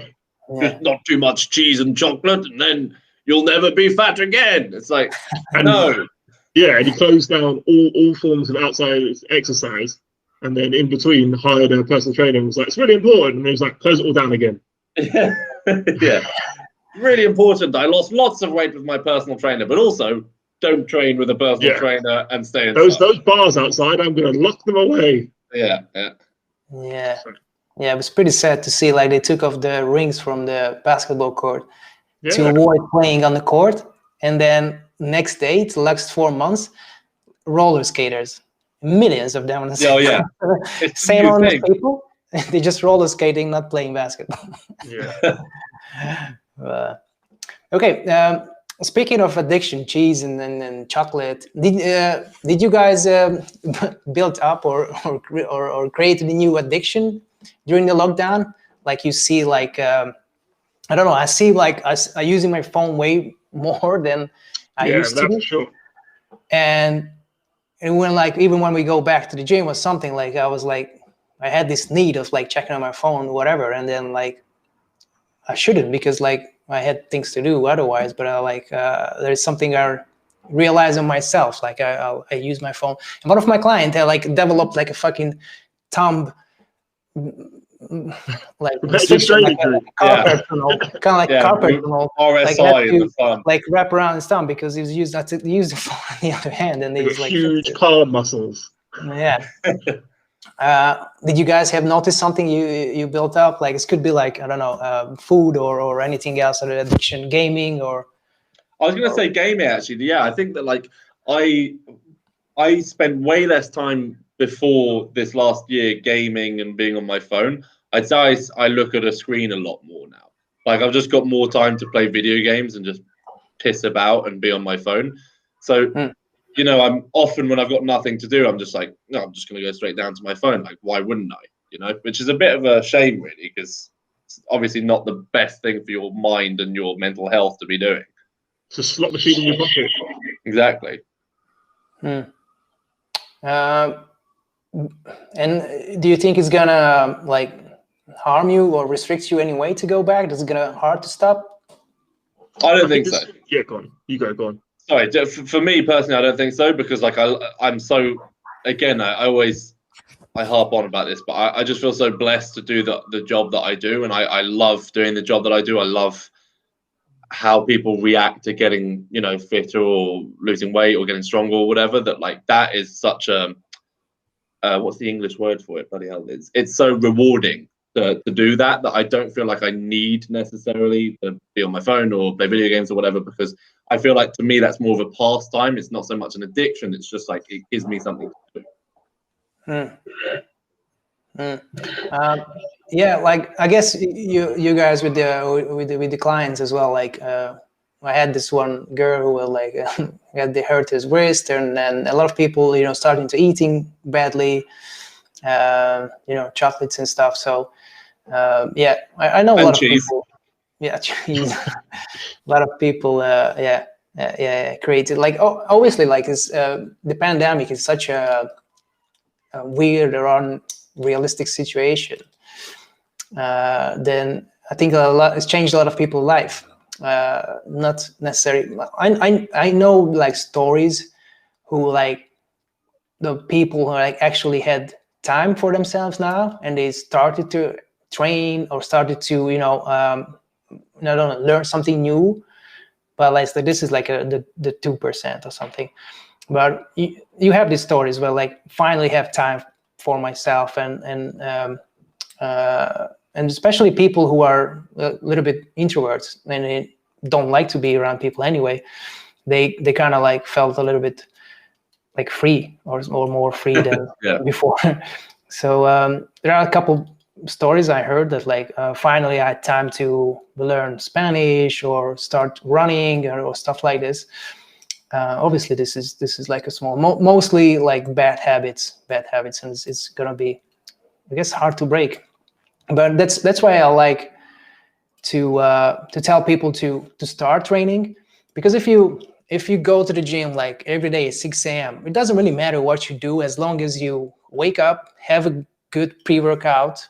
Just not too much cheese and chocolate, and then you'll never be fat again. It's like, no. Yeah, and he closed down all forms of outside exercise, and then in between hired a personal trainer and was like, it's really important. And he was like, close it all down again. Yeah. Really important. I lost lots of weight with my personal trainer, but also don't train with a personal trainer and stay inside. Those bars outside, I'm going to lock them away. Yeah. It was pretty sad to see like they took off the rings from the basketball court to avoid playing on the court, and then next day, the next 4 months, roller skaters, millions of them. Same amount of people. They just roller skating, not playing basketball. Okay. Speaking of addiction, cheese and chocolate, did you guys build up or create a new addiction during the lockdown? Like you see, like I don't know. I see like I using my phone way more than I used to. Sure. And when like even when we go back to the gym or something, like I had this need of like checking on my phone, whatever, and then like I shouldn't because like I had things to do otherwise. But there's something I realize on myself. Like I use my phone. And one of my clients like developed like a fucking thumb. Like carpet tunnel, kind of like carpet tunnel, RSI, like wrap around his thumb because he was used not to use the phone on the other hand, and he was like huge palm muscles. Yeah. Did you guys have noticed something you built up? Like it could be like I don't know, food or anything else, or addiction, gaming, or. I was gonna say gaming actually. Yeah, I think that like I spent way less time before this last year gaming and being on my phone. I'd say I look at a screen a lot more now. Like I've just got more time to play video games and just piss about and be on my phone. So, I'm often when I've got nothing to do, I'm just like, no, I'm just going to go straight down to my phone. Like, why wouldn't I? Which is a bit of a shame really, because it's obviously not the best thing for your mind and your mental health to be doing. It's a slot machine in your pocket. Exactly. And do you think it's gonna like harm you or restrict you any way to go back? Is it gonna hard to stop? I don't think so. Yeah, go on. You go on. Sorry, for me personally, I don't think so, because like I'm so, again, I harp on about this, but I just feel so blessed to do the job that I do, and I love doing the job that I do. I love how people react to getting, you know, fitter or losing weight or getting stronger or whatever. That like that is such a what's the English word for it? Bloody hell, it's so rewarding to do that I don't feel like I need necessarily to be on my phone or play video games or whatever, because I feel like to me that's more of a pastime. It's not so much an addiction. It's just like it gives me something to do. Yeah, like I guess you guys with the clients as well. Like I had this one girl who like had hurt his wrist, and then a lot of people, you know, starting to eating badly, you know, chocolates and stuff. So yeah, I know a lot of people. Yeah, cheese. A lot of people. Created like obviously like it's the pandemic is such a weird or unrealistic situation. Then I think it's changed a lot of people's life. Not necessarily. I know like stories who like the people who like actually had time for themselves now, and they started to train or started to, you know, I don't know, learn something new. But like this is like the 2% or something. But you have these stories where like finally have time for myself, and especially people who are a little bit introverts and they don't like to be around people anyway. They kind of like felt a little bit like free or more free than before. So there are a couple stories I heard that like finally I had time to learn Spanish or start running or stuff like this. Obviously this is like a small, mostly like bad habits, and it's gonna be, I guess, hard to break. But that's why I like to tell people to start training, because if you go to the gym like every day at 6 a.m., it doesn't really matter what you do as long as you wake up, have a good pre-workout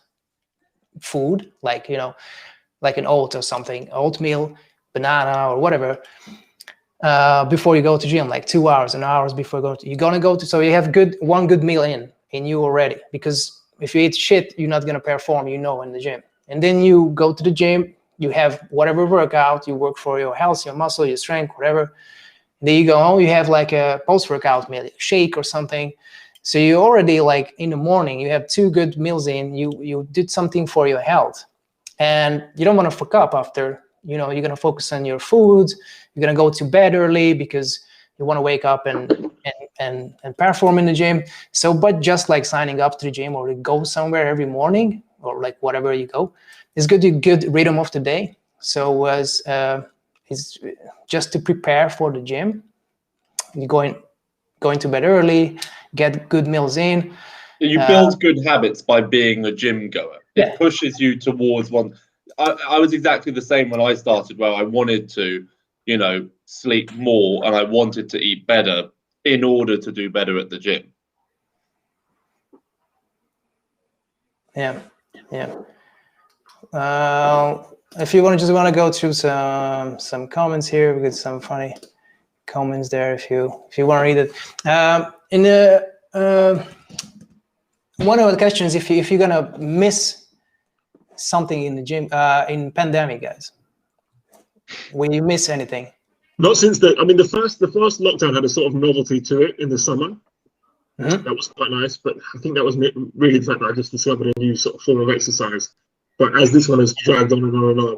food, like, you know, like an oat or something, oatmeal, banana or whatever, before you go to gym, like 2 hours and hours before you're gonna go to, so you have one good meal in you already. Because if you eat shit, you're not gonna perform, you know, in the gym. And then you go to the gym, you have whatever workout, you work for your health, your muscle, your strength, whatever. Then you go home, you have like a post-workout meal, shake or something. So you already like in the morning, you have 2 good meals in, you did something for your health. And you don't want to fuck up after, you know, you're going to focus on your food. You're going to go to bed early because you want to wake up and perform in the gym. So, but just like signing up to the gym or to go somewhere every morning or like whatever you go, it's good rhythm of the day. So it's just to prepare for the gym. You're going to bed early, get good meals in. You build good habits by being a gym goer. It pushes you towards one. I was exactly the same when I started, where I wanted to, you know, sleep more and I wanted to eat better in order to do better at the gym. Yeah. If you want to go through some comments here, we got some funny comments there. If you want to read it, in the one of the questions, if you're gonna miss something in the gym in pandemic, guys, will you miss anything? Not since the first lockdown had a sort of novelty to it in the summer. That was quite nice, but I think that was really the fact that I just discovered a new sort of form of exercise. But as this one has dragged on and on and on,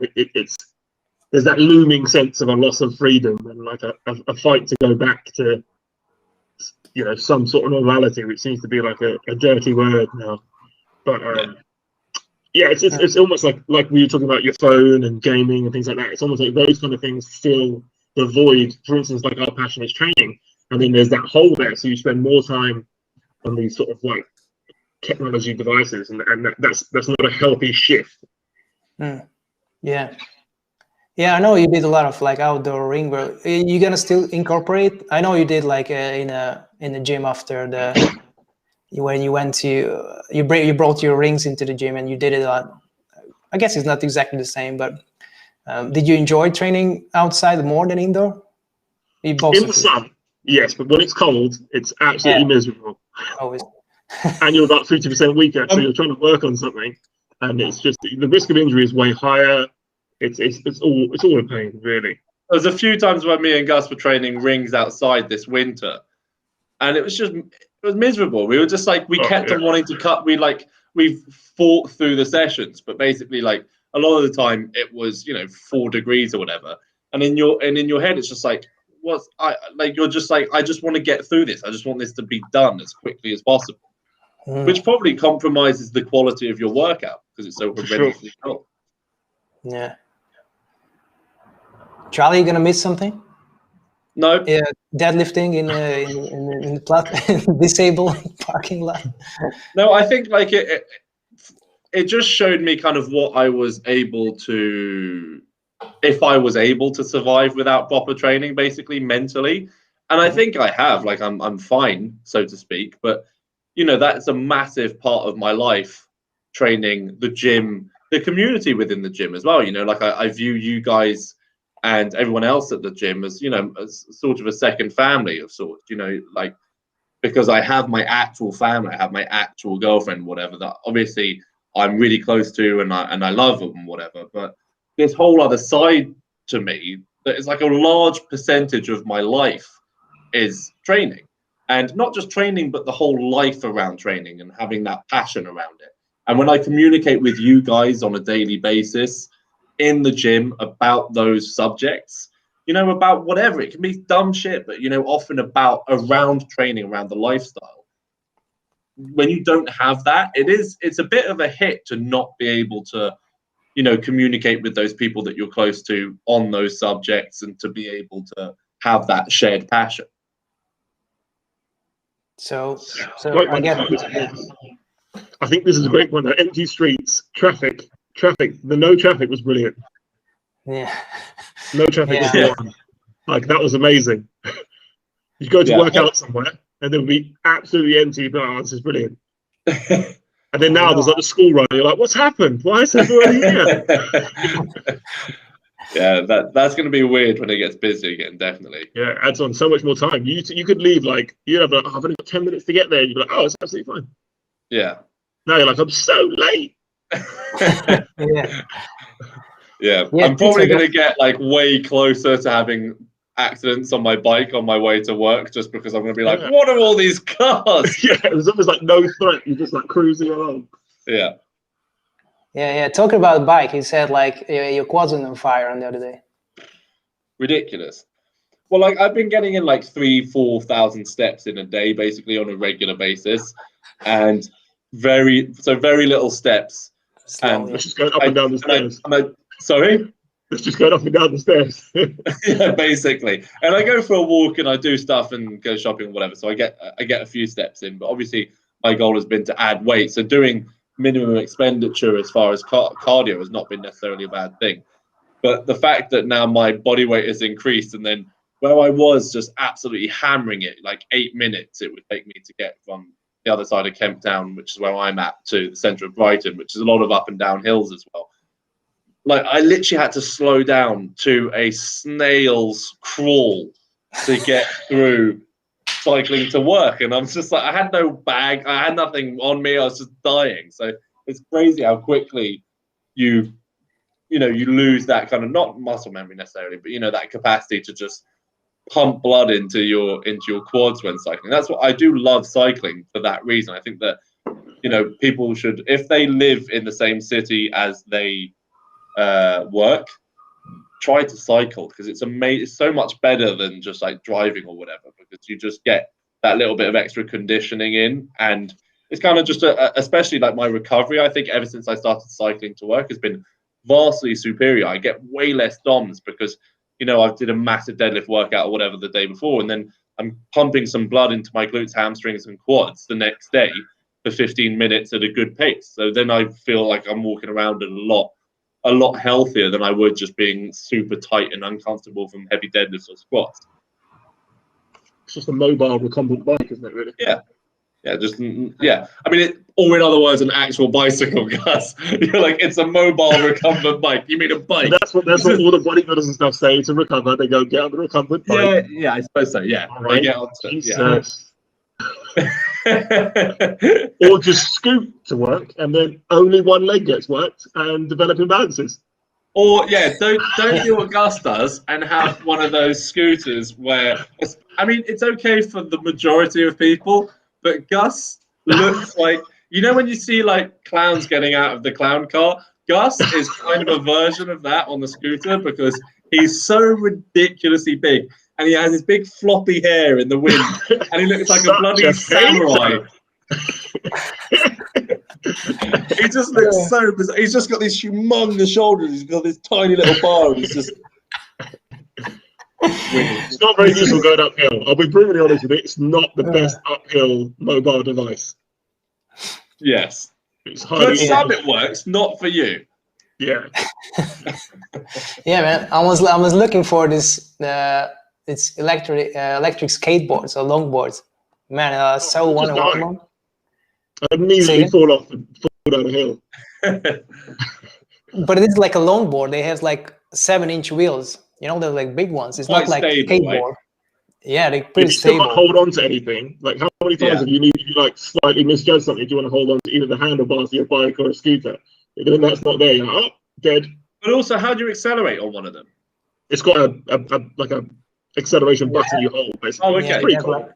there's that looming sense of a loss of freedom and like a fight to go back to, you know, some sort of normality, which seems to be like a dirty word now. But yeah, it's almost like we were talking about your phone and gaming and things like that. It's almost like those kind of things fill the void. For instance, like our passion is training, and then there's that hole there, so you spend more time on these sort of like technology devices, and that's not a healthy shift. Yeah, Yeah, I know you did a lot of like outdoor ring work. You gonna still incorporate? I know you did like in the gym after when you went to you brought your rings into the gym and you did it a lot. I guess it's not exactly the same, but did you enjoy training outside more than indoor? In the sun, yes, but when it's cold, it's absolutely miserable. Always. And you're about 50% weaker, so you're trying to work on something, and it's just the risk of injury is way higher. It's all a pain, really. There was a few times when me and Gus were training rings outside this winter, and it was miserable. We were just like we kept on wanting to cut. We fought through the sessions, but basically like a lot of the time it was 4 degrees or whatever, and in your head it's just like you're just like I just want to get through this. I just want this to be done as quickly as possible, which probably compromises the quality of your workout because it's so horrendously cold. Yeah. Charlie, you gonna miss something? No. Yeah, deadlifting in the disabled parking lot. No, I think like it just showed me kind of what I was able to, if I was able to survive without proper training, basically mentally. And I think I have. Like I'm fine, so to speak. But that's a massive part of my life, training, the gym, the community within the gym as well. Like I view you guys and everyone else at the gym as as sort of a second family of sorts. Like because I have my actual family, I have my actual girlfriend, whatever, that obviously I'm really close to and I love them, whatever. But this whole other side to me that is like a large percentage of my life is training. And not just training, but the whole life around training and having that passion around it. And when I communicate with you guys on a daily basis in the gym about those subjects, about whatever, it can be dumb shit, but often around training, around the lifestyle. When you don't have that, it's a bit of a hit to not be able to communicate with those people that you're close to on those subjects and to be able to have that shared passion. So I think this is a great one. Empty streets, traffic. The no traffic was brilliant. Yeah. No traffic was the one. Like that was amazing. You go to work out somewhere and there would be absolutely empty, but this is brilliant. And then now there's like the school run. You're like, what's happened? Why is everyone here? Yeah, that's going to be weird when it gets busy again, definitely. Yeah, it adds on so much more time. You could leave like, I've only got 10 minutes to get there. You'd be like, oh, it's absolutely fine. Yeah. Now you're like, I'm so late. Yeah. I'm probably going to get like way closer to having accidents on my bike on my way to work just because I'm going to be like, what are all these cars? Yeah, there's almost like no threat. You're just like cruising along. Yeah. Yeah. Talking about the bike, he said like your quads were on fire on the other day. Ridiculous. Well, like I've been getting in like 3,000-4,000 steps in a day, basically on a regular basis, and very little steps. And let's just go up and down the stairs. Sorry? Let's just go up and down the stairs. Yeah, basically. And I go for a walk and I do stuff and go shopping or whatever. So I get a few steps in. But obviously, my goal has been to add weight. So doing minimum expenditure as far as cardio has not been necessarily a bad thing. But the fact that now my body weight has increased, and then where I was just absolutely hammering it, like 8 minutes it would take me to get from the other side of Kemp Town, which is where I'm at, to the centre of Brighton, which is a lot of up and down hills as well. Like I literally had to slow down to a snail's crawl to get through cycling to work. And I'm just like, I had no bag, I had nothing on me, I was just dying. So it's crazy how quickly you lose that kind of, not muscle memory necessarily, but that capacity to just pump blood into your quads when cycling. That's what I do love cycling for that reason. I think that people should, if they live in the same city as they work, try to cycle, because it's amazing. It's so much better than just like driving or whatever, because you just get that little bit of extra conditioning in, and it's kind of just especially like my recovery, I think ever since I started cycling to work has been vastly superior. I get way less DOMs because I did a massive deadlift workout or whatever the day before, and then I'm pumping some blood into my glutes, hamstrings and quads the next day for 15 minutes at a good pace. So then I feel like I'm walking around a lot a lot healthier than I would just being super tight and uncomfortable from heavy deadlifts or squats. It's just a mobile recumbent bike, isn't it, really? Yeah. Yeah, just, yeah. I mean, or in other words, an actual bicycle, Gus. You're like, it's a mobile recumbent bike. You mean a bike? So that's what all the bodybuilders and stuff say to recover. They go, get on the recumbent bike. Yeah, I suppose so, yeah. All right. They get onto Jesus. it, Or just scoot to work, and then only one leg gets worked, and develop imbalances. Or yeah, don't do what Gus does and have one of those scooters where I mean it's okay for the majority of people, but Gus looks like, you know when you see like clowns getting out of the clown car? Gus is kind of a version of that on the scooter because he's so ridiculously big and he has his big floppy hair in the wind and he looks like a bloody samurai. He just looks so bizarre. He's just got these humongous shoulders. He's got this tiny little bar. And he's just. It's not very useful going uphill. I'll be brutally honest with you. It's not the best uphill mobile device. Yes. It's For highly. some it works, not for you. Yeah. Yeah, man. I was looking for this. It's electric skateboards or longboards. Man, so just one. I'd immediately fall down a hill. But it's like a longboard. They have like 7-inch wheels. You know, they're like big ones. It's Quite not like stable, skateboard. right? Yeah, they're If pretty you still stable. can't hold on to anything, like how many times have you like slightly misjudged something? Do you want to hold on to either the handlebars of your bike or a scooter? And then that's not there. You're like, oh, dead. But also, how do you accelerate on one of them? It's got a acceleration button you hold, basically. Oh, okay. It's pretty cool.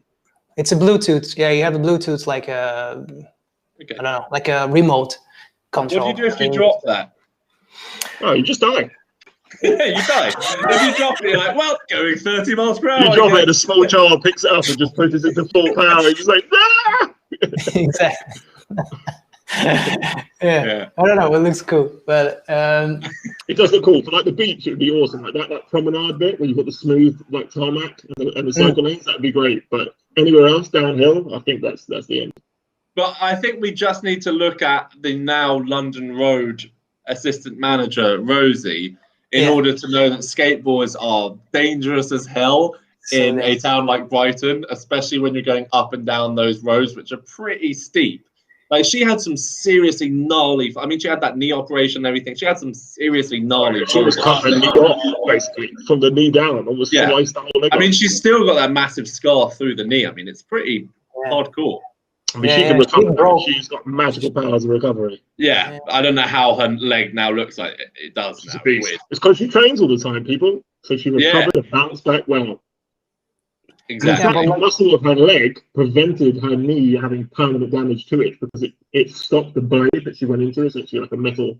It's a Bluetooth. Yeah, you have a Bluetooth like a, Okay. I don't know, like a remote control. What do you do if you drop that? Oh, you just die. Yeah, you die. If you drop it, you're like, well, going 30 miles per hour. You drop it and a small child picks it up and just pushes it to full power. You're just like, ah! Exactly. Yeah. I don't know. It looks cool, but it does look cool. For like the beach, it would be awesome. Like that promenade bit where you've got the smooth like tarmac and the cycle lanes, that'd be great. But anywhere else downhill, I think that's the end. But I think we just need to look at the now London Road assistant manager, Rosie, in order to know that skateboards are dangerous as hell in a town like Brighton, especially when you're going up and down those roads, which are pretty steep. Like, she had some seriously gnarly, I mean, she had that knee operation and everything. She had some seriously gnarly. She was cut her knee off, basically, from the knee down, almost sliced the whole leg. I mean, she's still got that massive scar through the knee. I mean, it's pretty hardcore. I mean, she can recover. She's got magical powers of recovery. Yeah, I don't know how her leg now looks like. It does now. It's because she trains all the time, people. So she recovered and bounced back well. Exactly. In fact, the muscle of her leg prevented her knee having permanent damage to it because it stopped the blade that she went into, essentially like a metal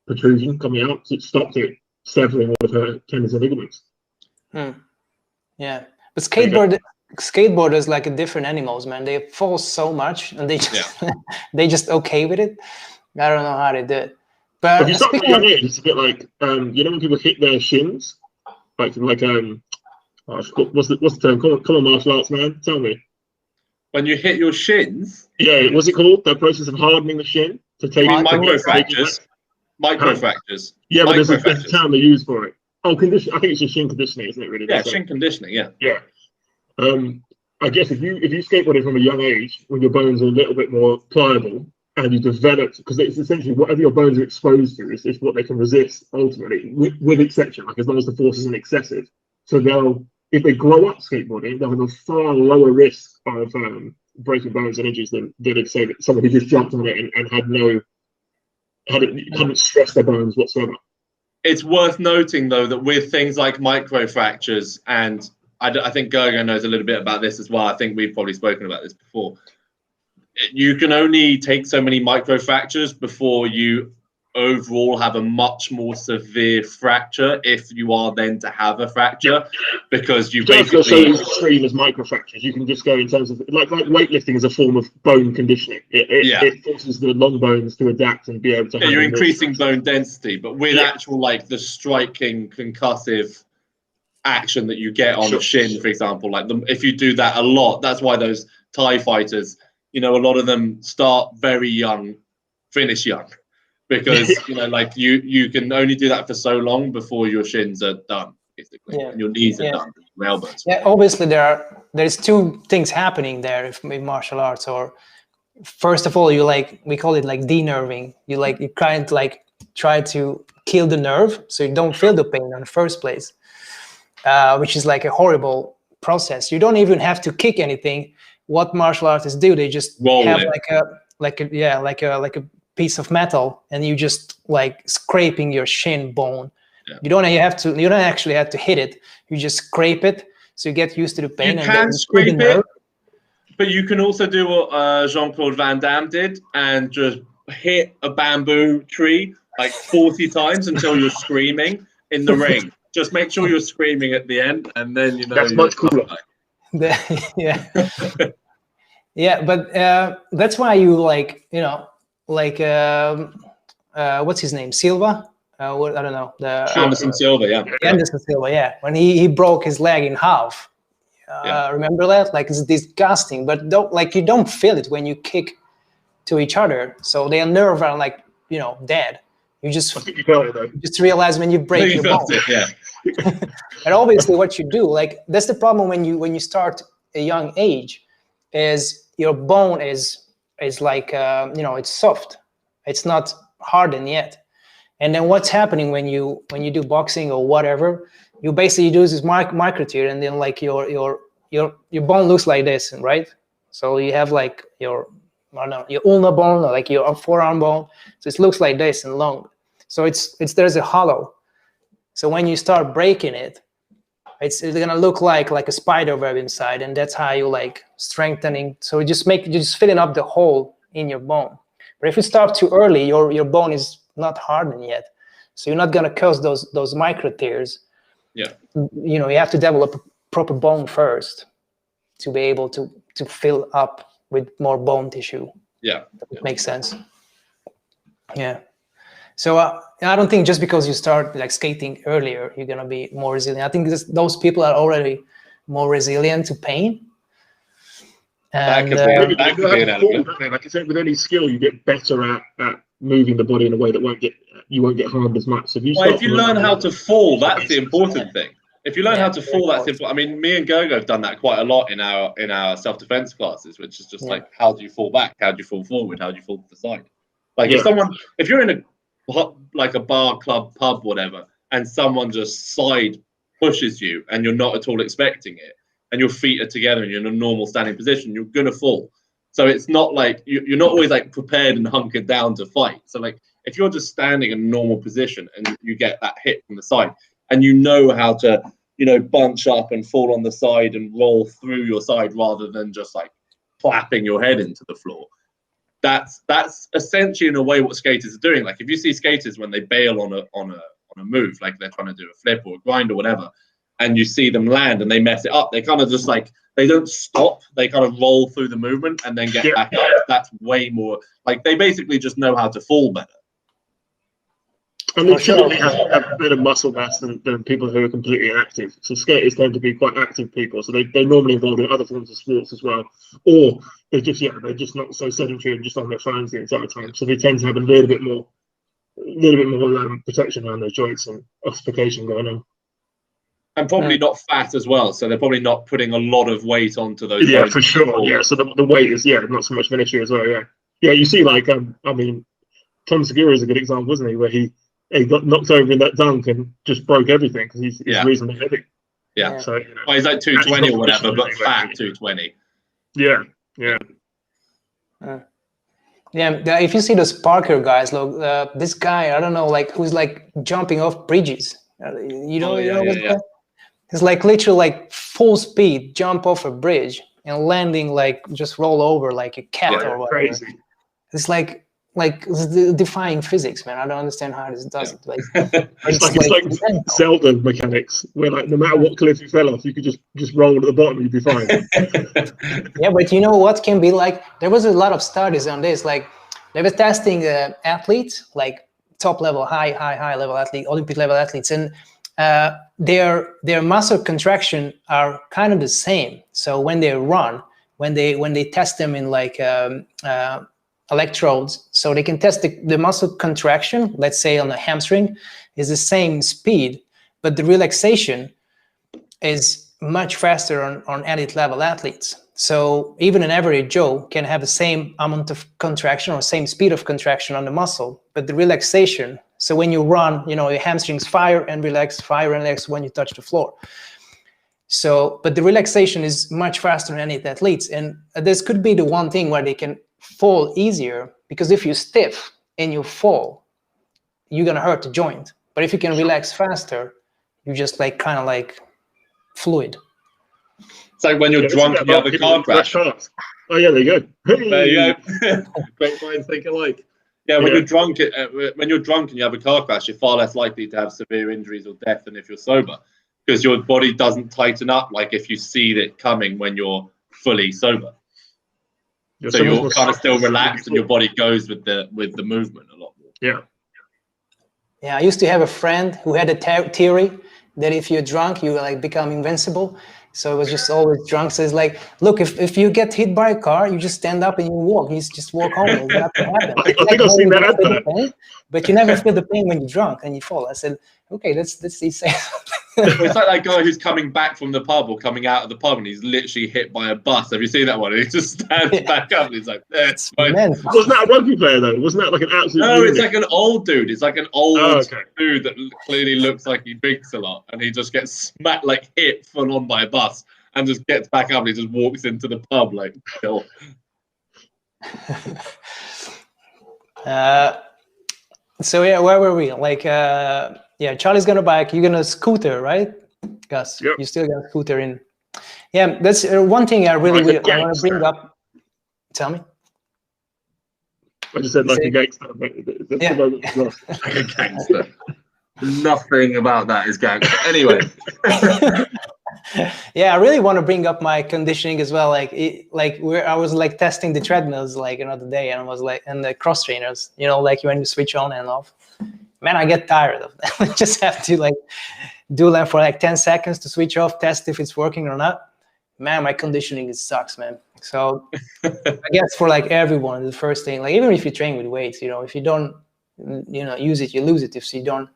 protrusion coming out. So it stopped it severing all of her tendons and ligaments. Yeah, but skateboarders like different animals, man. They fall so much and they just they just okay with it. I don't know how they do it. But if you start from a young age, it's a bit like you know when people hit their shins, like what's the term? Come on, martial arts man, tell me. When you hit your shins? Yeah, what's it called? The process of hardening the shin to take microfractures. Microfractures. Yeah, but there's a term they use for it. Oh, condition. I think it's just shin conditioning, isn't it? Really? Yeah, shin conditioning. Yeah. Yeah. I guess if you skateboarded from a young age, when your bones are a little bit more pliable, and you develop, because it's essentially whatever your bones are exposed to is what they can resist ultimately, with exception, like as long as the force isn't excessive. So if they grow up skateboarding, they'll have a far lower risk of breaking bones and injuries than if say that someone who just jumped on it and hadn't stressed their bones whatsoever. It's worth noting though that with things like microfractures, and I think Gergo knows a little bit about this as well. I think we've probably spoken about this before. You can only take so many microfractures before you overall have a much more severe fracture if you are then to have a fracture, because you don't go so extreme as microfractures. You can just go in terms of like weightlifting is a form of bone conditioning. It forces the long bones to adapt and be able to. You're increasing bone density, but with actual like the striking concussive action that you get on the shin, for example, like if you do that a lot, that's why those Thai fighters, you know, a lot of them start very young, finish young, because like you can only do that for so long before your shins are done, basically, and your knees are done, your elbows. Yeah, obviously there's two things happening there in martial arts. Or first of all, we call it like denerving. You kind of try to kill the nerve so you don't feel the pain in the first place, which is like a horrible process. You don't even have to kick anything. What martial artists do, they just have like a piece of metal, and you just like scraping your shin bone. Yeah. You don't actually have to hit it. You just scrape it so you get used to the pain. You can scrape it, but you can also do what Jean-Claude Van Damme did and just hit a bamboo tree like 40 times until you're screaming in the ring. Just make sure you're screaming at the end, and then that's much cooler. Yeah. Yeah, but that's why you what's his name, Silva? I don't know. Anderson Silva, yeah. Anderson Silva, yeah. When he broke his leg in half. Remember that? Like, it's disgusting, but you don't feel it when you kick to each other. So their nerves are dead. You just realize when you break your bone. And obviously what you do, that's the problem when you start a young age, is your bone is like it's soft. It's not hardened yet. And then what's happening when you do boxing or whatever, you basically do this micro tear, and then like your bone looks like this, right? So you have like your ulnar bone, like your forearm bone. So it looks like this and long. So there's a hollow. So when you start breaking it, it's gonna look like a spider web inside, and that's how you strengthening. So you just filling up the hole in your bone. But if you start too early, your bone is not hardened yet, so you're not gonna cause those micro tears. Yeah. You have to develop a proper bone first to be able to fill up with more bone tissue. Yeah. It makes sense. Yeah. So I don't think just because you start skating earlier, you're gonna be more resilient. I think those people are already more resilient to pain. And that could be an element. Like I said, with any skill, you get better at moving the body in a way that you won't get harmed as much. So if you learn how to fall, that's the important thing. If you learn how to fall, that's important. I mean, me and Gogo have done that quite a lot in our self-defense classes, which is just like, how do you fall back? How do you fall forward? How do you fall to the side? Like if you're in a bar, club, pub, whatever, and someone just side pushes you and you're not at all expecting it, and your feet are together and you're in a normal standing position, you're gonna fall. So it's not like you're not always prepared and hunkered down to fight. So if you're just standing in a normal position and you get that hit from the side, and you know how to bunch up and fall on the side and roll through your side rather than just clapping your head into the floor. That's essentially in a way what skaters are doing. Like if you see skaters when they bail on a move, like they're trying to do a flip or a grind or whatever, and you see them land and they mess it up, they kind of just they don't stop, they kind of roll through the movement and then get back up. That's way more they basically just know how to fall better. And they typically have a bit of muscle mass than people who are completely inactive. So skaters tend to be quite active people. So they're normally involved in other forms of sports as well. Or they're just not so sedentary and just on their phones the entire time. So they tend to have a little bit more protection around their joints and ossification going on. And probably not fat as well. So they're probably not putting a lot of weight onto those. Yeah, for sure. Yeah, so the weight is not so much of an issue as well. Yeah. Yeah, you see Tom Segura is a good example, wasn't he? Where he got knocked over in that dunk and just broke everything because he's reasonably heavy. Yeah. So he's 220 or whatever, but fat 220. Yeah. If you see those Parker guys, look, this guy, I don't know, who's jumping off bridges. It's literally full speed, jump off a bridge and landing just roll over like a cat or whatever. Crazy. It's it's defying physics, man. I don't understand how this does it. It's like Zelda mechanics, where no matter what cliff you fell off, you could just roll at the bottom and you'd be fine. Yeah, but you know what can be there was a lot of studies on this. They were testing athletes, top level, high level athlete, Olympic level athletes, and their muscle contraction are kind of the same. So when they run, when they test them in electrodes, so they can test the muscle contraction, let's say on a hamstring, is the same speed, but the relaxation is much faster on elite level athletes. So even an average Joe can have the same amount of contraction or same speed of contraction on the muscle, but the relaxation, so when you run, you know, your hamstrings fire and relax when you touch the floor. So, but the relaxation is much faster than elite athletes. And this could be the one thing where they can fall easier, because if you stiff and you fall, you're gonna hurt the joint. But if you can relax faster, you just like kind of like fluid. It's like when you're drunk and you have a car crash. Oh yeah, there you go. There you go. Great minds think alike. Yeah, when you're drunk, and you have a car crash, you're far less likely to have severe injuries or death than if you're sober, because your body doesn't tighten up like if you see it coming when you're fully sober. So you're kind of still relaxed, and your body goes with the movement a lot more. Yeah. Yeah, I used to have a friend who had a theory that if you're drunk, you like become invincible. So it was just always drunk. So it's like, look, if you get hit by a car, you just stand up and you walk. You just walk home. It's nothing happens. I think I've seen that advert. But you never feel the pain when you're drunk and you fall. I said, okay, let's see. It's like that guy who's coming back from the pub or coming out of the pub and he's literally hit by a bus. Have you seen that one? And he just stands back up and he's like, it's fine. Wasn't that a rugby player though? Wasn't that like an absolute No, unit? it's like an old dude. It's like an old dude that clearly looks like he drinks a lot, and he just gets smacked, like hit full on by a bus, and just gets back up and he just walks into the pub like, chill. So yeah, where were we? Like, yeah, Charlie's gonna bike. You're gonna scooter, right, Gus? Yep. You still got scooter in. Yeah, that's one thing I really I want to bring up. Tell me. I just said like a gangster. Yeah. Like a gangster. Nothing about that is gangster. Anyway. Yeah, I really want to bring up my conditioning as well. Like, I was like testing the treadmills like another day, and I was like, and the cross trainers, you know, like when you switch on and off. Man, I get tired of that. I just have to like do that for like 10 seconds to switch off, test if it's working or not. Man, my conditioning sucks, man. So I guess for like everyone, the first thing, like even if you train with weights, you know, if you don't, you know, use it, you lose it. If you don't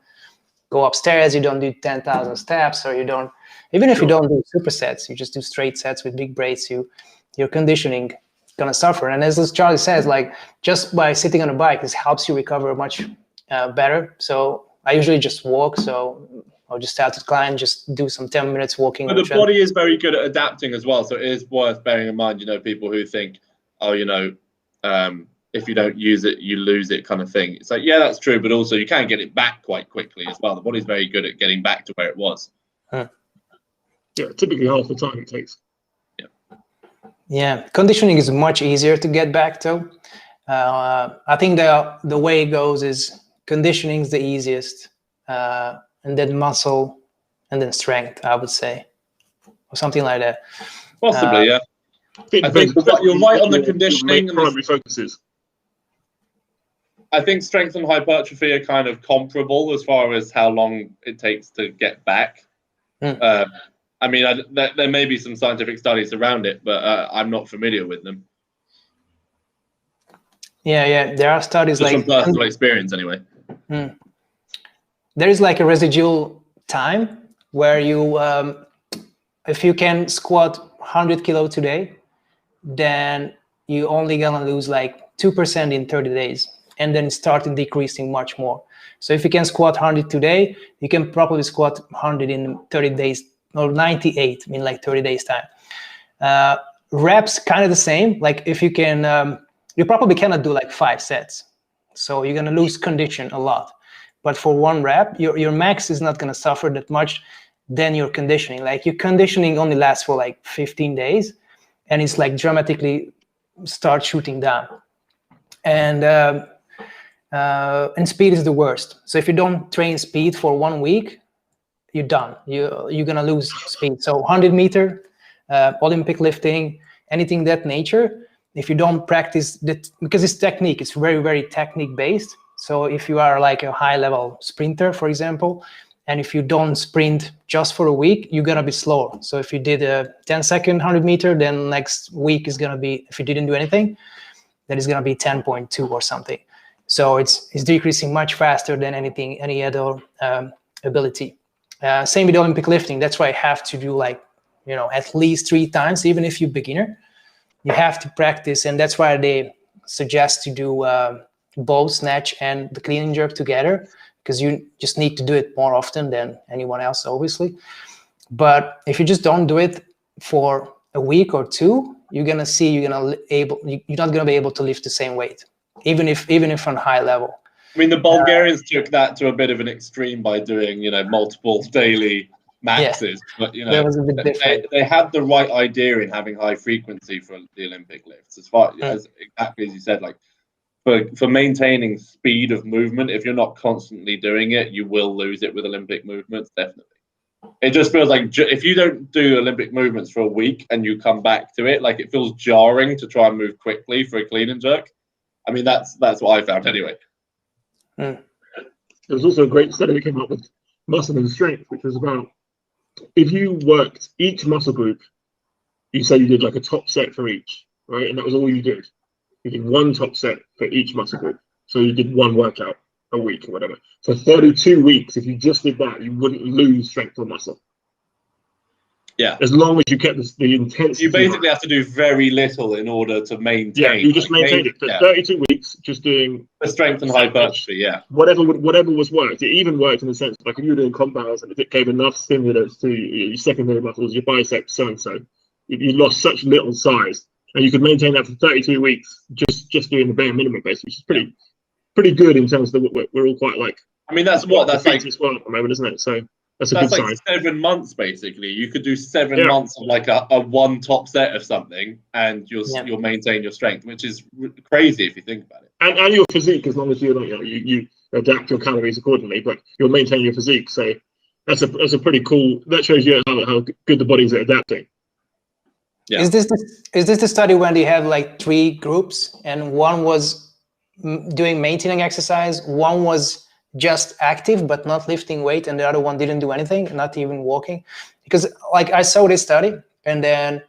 go upstairs, you don't do 10,000 steps, or you don't, even if you don't do supersets, you just do straight sets with big brace, your conditioning is gonna suffer. And as Charlie says, like just by sitting on a bike, this helps you recover much better. So I usually just walk. So I'll just start to climb, just do some 10 minutes walking. But the body is very good at adapting as well. So it is worth bearing in mind, you know, people who think, oh, you know, if you don't use it, you lose it kind of thing. It's like, yeah, that's true. But also you can get it back quite quickly as well. The body's very good at getting back to where it was. Yeah, typically half the time it takes. Yeah, conditioning is much easier to get back to. I think the way it goes is conditioning is the easiest, and then muscle, and then strength, I would say, or something like that. Possibly, yeah. I think you're right on the conditioning. And primary focuses. I think strength and hypertrophy are kind of comparable as far as how long it takes to get back. I mean, there may be some scientific studies around it, but I'm not familiar with them. Yeah, there are studies just like from personal experience, anyway. There is like a residual time where you, if you can squat 100 kilo today, then you only gonna lose like 2% in 30 days, and then start decreasing much more. So if you can squat 100 today, you can probably squat 100 in 30 days, or 98 in like 30 days time. Reps kind of the same. Like if you can, you probably cannot do like 5 sets. So you're gonna lose condition a lot. But for one rep, your max is not gonna suffer that much than your conditioning. Like your conditioning only lasts for like 15 days, and it's like dramatically start shooting down. And speed is the worst. So if you don't train speed for 1 week, you're done. You're gonna lose speed. So 100 meter, Olympic lifting, anything that nature, if you don't practice that, because it's technique, it's very, very technique based. So if you are like a high level sprinter, for example, and if you don't sprint just for a week, you're gonna be slower. So if you did a 10-second 100 meter, then next week is gonna be, if you didn't do anything, that is going to be 10.2 or something. So it's decreasing much faster than any other ability. Same with Olympic lifting. That's why I have to do like, at least 3 times, even if you're beginner, you have to practice. And that's why they suggest to do bow, snatch, and the clean and jerk together, because you just need to do it more often than anyone else, obviously. But if you just don't do it for a week or 2, you're gonna see you're not gonna be able to lift the same weight, even if on high level. I mean, the Bulgarians took that to a bit of an extreme by doing, multiple daily maxes. Yeah. But that was a bit different. They had the right idea in having high frequency for the Olympic lifts, as exactly as you said, like. For maintaining speed of movement, if you're not constantly doing it, you will lose it with Olympic movements, definitely. It just feels like if you don't do Olympic movements for a week and you come back to it, like it feels jarring to try and move quickly for a clean and jerk. I mean, that's what I found anyway. There was also a great study that came up with muscle and strength, which was about if you worked each muscle group, you say you did like a top set for each, right? And that was all you did. You did 1 top set for each muscle group. So you did 1 workout a week or whatever. So 32 weeks, if you just did that, you wouldn't lose strength or muscle. Yeah. As long as you kept the intensity. You basically have to do very little in order to maintain. Yeah, you just maintained it for 32 weeks, just doing the strength and hypertrophy, yeah. Whatever was worked. It even worked in the sense like if you were doing compounds and it gave enough stimulus to your secondary muscles, your biceps, so and so, you lost such little size. And you could maintain that for 32 weeks, just doing the bare minimum base, which is pretty good in terms of we're all quite like. I mean, that's like as well at the moment, isn't it? So that's a good sign. 7 months basically. You could do 7 months of like a 1 top set of something, and you'll maintain your strength, which is crazy if you think about it. And your physique, as long as you adapt your calories accordingly, but you'll maintain your physique. So that's a pretty cool. That shows you how good the body's at adapting. Yeah. Is this the study when they have like 3 groups and one was doing maintaining exercise, one was just active but not lifting weight, and the other one didn't do anything, not even walking? Because like I saw this study, and then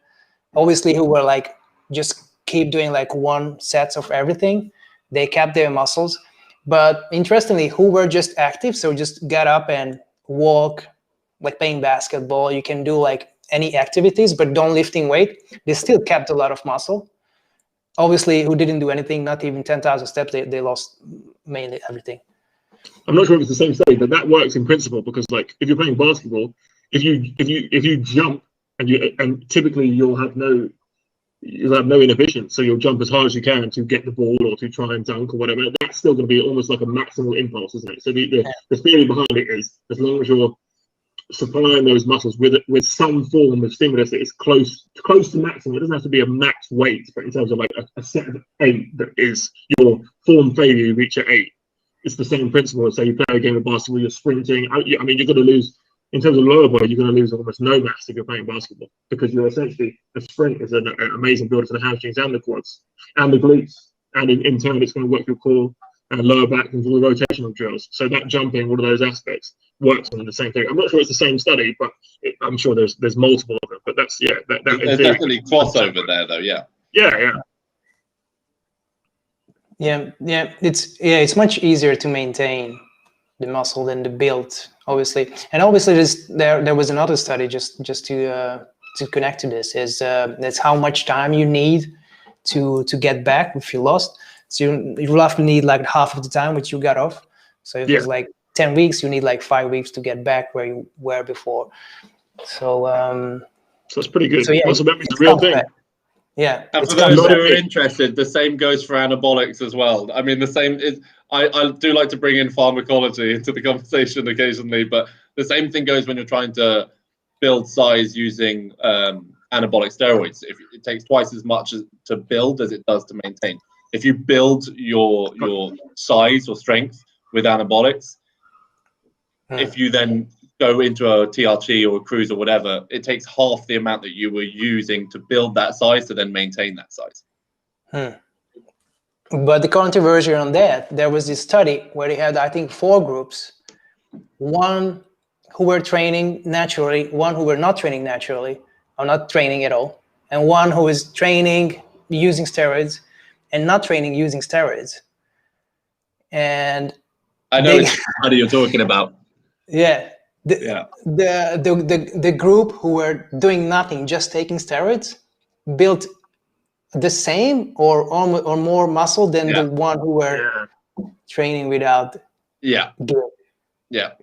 obviously who were like just keep doing like 1 set of everything, they kept their muscles. But interestingly, who were just active, so just get up and walk, like playing basketball, you can do like any activities, but don't lifting weight, they still kept a lot of muscle. Obviously, who didn't do anything, not even 10,000 steps, they lost mainly everything. I'm not sure if it's the same study, but that works in principle, because like if you're playing basketball, if you jump and typically you'll have no inhibition, so you'll jump as hard as you can to get the ball or to try and dunk or whatever. That's still going to be almost like a maximal impulse, isn't it? So the theory behind it is as long as you're supplying those muscles with some form of stimulus that is close to maximum. It doesn't have to be a max weight, but in terms of like a set of 8 that is your form failure you reach at 8. It's the same principle. So you play a game of basketball, you're sprinting. I mean, you're going to lose in terms of lower body. You're going to lose almost no mass if you're playing basketball, because you're essentially a sprint is an amazing builder for the hamstrings and the quads and the glutes, and in turn it's going to work your core and lower back and all the rotational drills. So that jumping, all of those aspects works on the same thing. I'm not sure it's the same study, but I'm sure there's multiple of them. But that's there's definitely crossover there, though. Yeah. It's much easier to maintain the muscle than the build, obviously. And obviously, there was another study just to connect to this is that's how much time you need to get back if you lost. So you roughly need like half of the time which you got off. So if it's like 10 weeks, you need like 5 weeks to get back where you were before. So it's pretty good. So muscle memory is a real thing. Yeah. And for those who are interested, the same goes for anabolics as well. I mean, the same is. I do like to bring in pharmacology into the conversation occasionally, but the same thing goes when you're trying to build size using anabolic steroids. It takes twice as much to build as it does to maintain. If you build your size or strength with anabolics, if you then go into a TRT or a cruise or whatever, it takes half the amount that you were using to build that size to then maintain that size. But the controversy on that, there was this study where they had, I think, 4 groups. 1 who were training naturally, 1 who were not training naturally, or not training at all, and 1 who is training using steroids. and not training using steroids. And I know which study you're talking about. Yeah. The group who were doing nothing, just taking steroids, built the same or more muscle than the one who were training without. Yeah.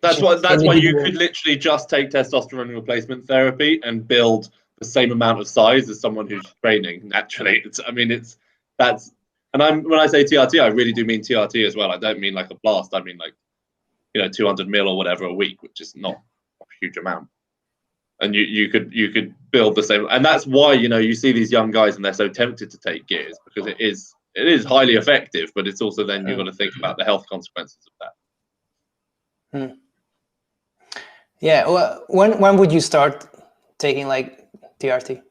That's why you could literally just take testosterone replacement therapy and build the same amount of size as someone who's training naturally. When I say TRT, I really do mean TRT as well. I don't mean like a blast. I mean like, 200 mil or whatever a week, which is not a huge amount. And you could build the same, and that's why you see these young guys and they're so tempted to take gears, because it is highly effective, but it's also then you've got to think about the health consequences of that. Yeah. Well, when would you start taking like TRT?